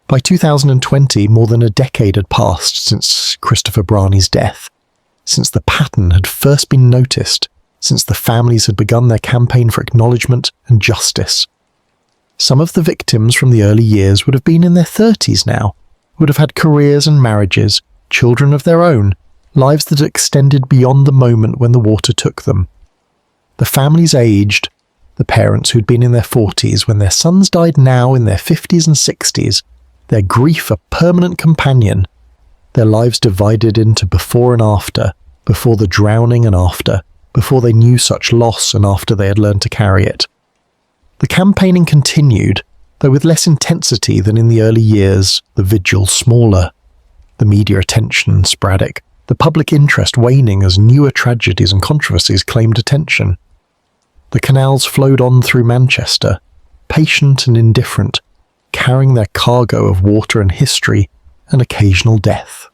By 2020, more than a decade had passed since Christopher Brani's death, since the pattern had first been noticed, since the families had begun their campaign for acknowledgement and justice. Some of the victims from the early years would have been in their 30s now, would have had careers and marriages, children of their own, lives that extended beyond the moment when the water took them. The families aged, the parents who'd been in their 40s when their sons died now in their 50s and 60s, their grief a permanent companion, their lives divided into before and after, before the drowning and after, before they knew such loss and after they had learned to carry it. The campaigning continued, though with less intensity than in the early years, the vigils smaller, the media attention sporadic, the public interest waning as newer tragedies and controversies claimed attention. The canals flowed on through Manchester, patient and indifferent, carrying their cargo of water and history and occasional death.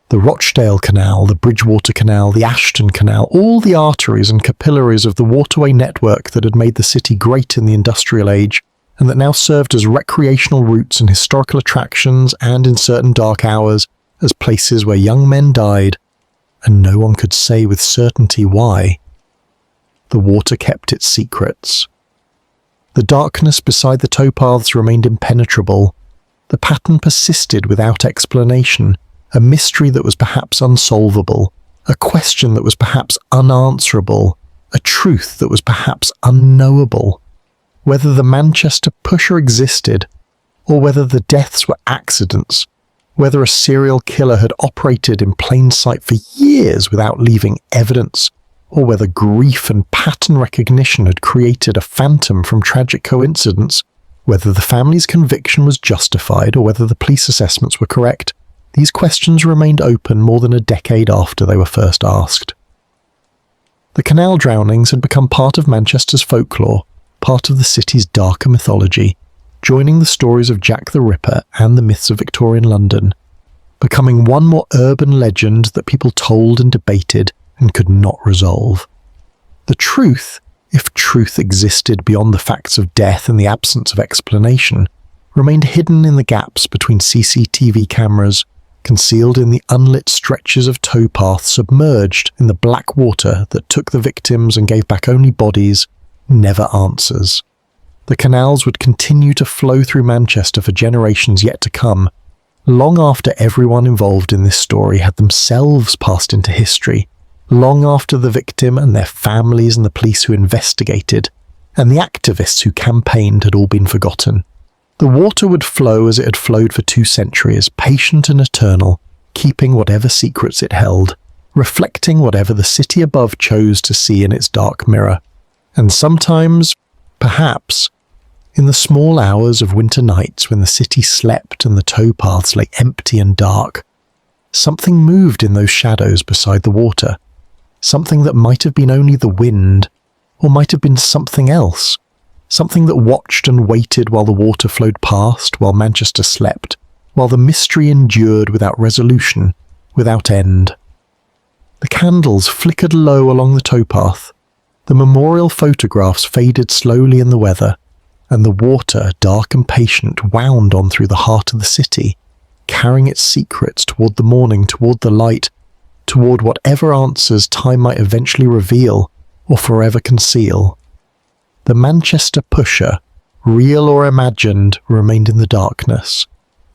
The Rochdale Canal, the Bridgewater Canal, the Ashton Canal, all the arteries and capillaries of the waterway network that had made the city great in the industrial age and that now served as recreational routes and historical attractions and, in certain dark hours, as places where young men died, and no one could say with certainty why. The water kept its secrets. The darkness beside the towpaths remained impenetrable. The pattern persisted without explanation, a mystery that was perhaps unsolvable, a question that was perhaps unanswerable, a truth that was perhaps unknowable. Whether the Manchester pusher existed, or whether the deaths were accidents, whether a serial killer had operated in plain sight for years without leaving evidence, or whether grief and pattern recognition had created a phantom from tragic coincidence, whether the family's conviction was justified or whether the police assessments were correct, these questions remained open more than a decade after they were first asked. The canal drownings had become part of Manchester's folklore, part of the city's darker mythology, joining the stories of Jack the Ripper and the myths of Victorian London, becoming one more urban legend that people told and debated and could not resolve. The truth, if truth existed beyond the facts of death and the absence of explanation, remained hidden in the gaps between CCTV cameras, concealed in the unlit stretches of towpaths submerged in the black water that took the victims and gave back only bodies, never answers. The canals would continue to flow through Manchester for generations yet to come, long after everyone involved in this story had themselves passed into history, long after the victim and their families and the police who investigated, and the activists who campaigned had all been forgotten. The water would flow as it had flowed for 2 centuries, patient and eternal, keeping whatever secrets it held, reflecting whatever the city above chose to see in its dark mirror. And sometimes, perhaps, in the small hours of winter nights when the city slept and the towpaths lay empty and dark, something moved in those shadows beside the water, something that might have been only the wind, or might have been something else, something that watched and waited while the water flowed past, while Manchester slept, while the mystery endured without resolution, without end. The candles flickered low along the towpath, the memorial photographs faded slowly in the weather, and the water, dark and patient, wound on through the heart of the city, carrying its secrets toward the morning, toward the light, toward whatever answers time might eventually reveal or forever conceal. The Manchester pusher, real or imagined, remained in the darkness.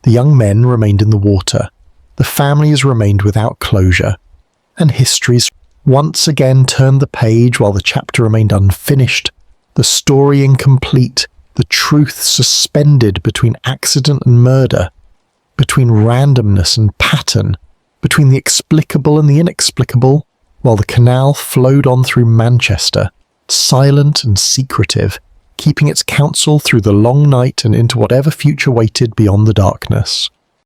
The young men remained in the water. The families remained without closure. And histories once again turned the page while the chapter remained unfinished, the story incomplete, the truth suspended between accident and murder, between randomness and pattern, between the explicable and the inexplicable, while the canal flowed on through Manchester, silent and secretive, keeping its counsel through the long night and into whatever future waited beyond the darkness.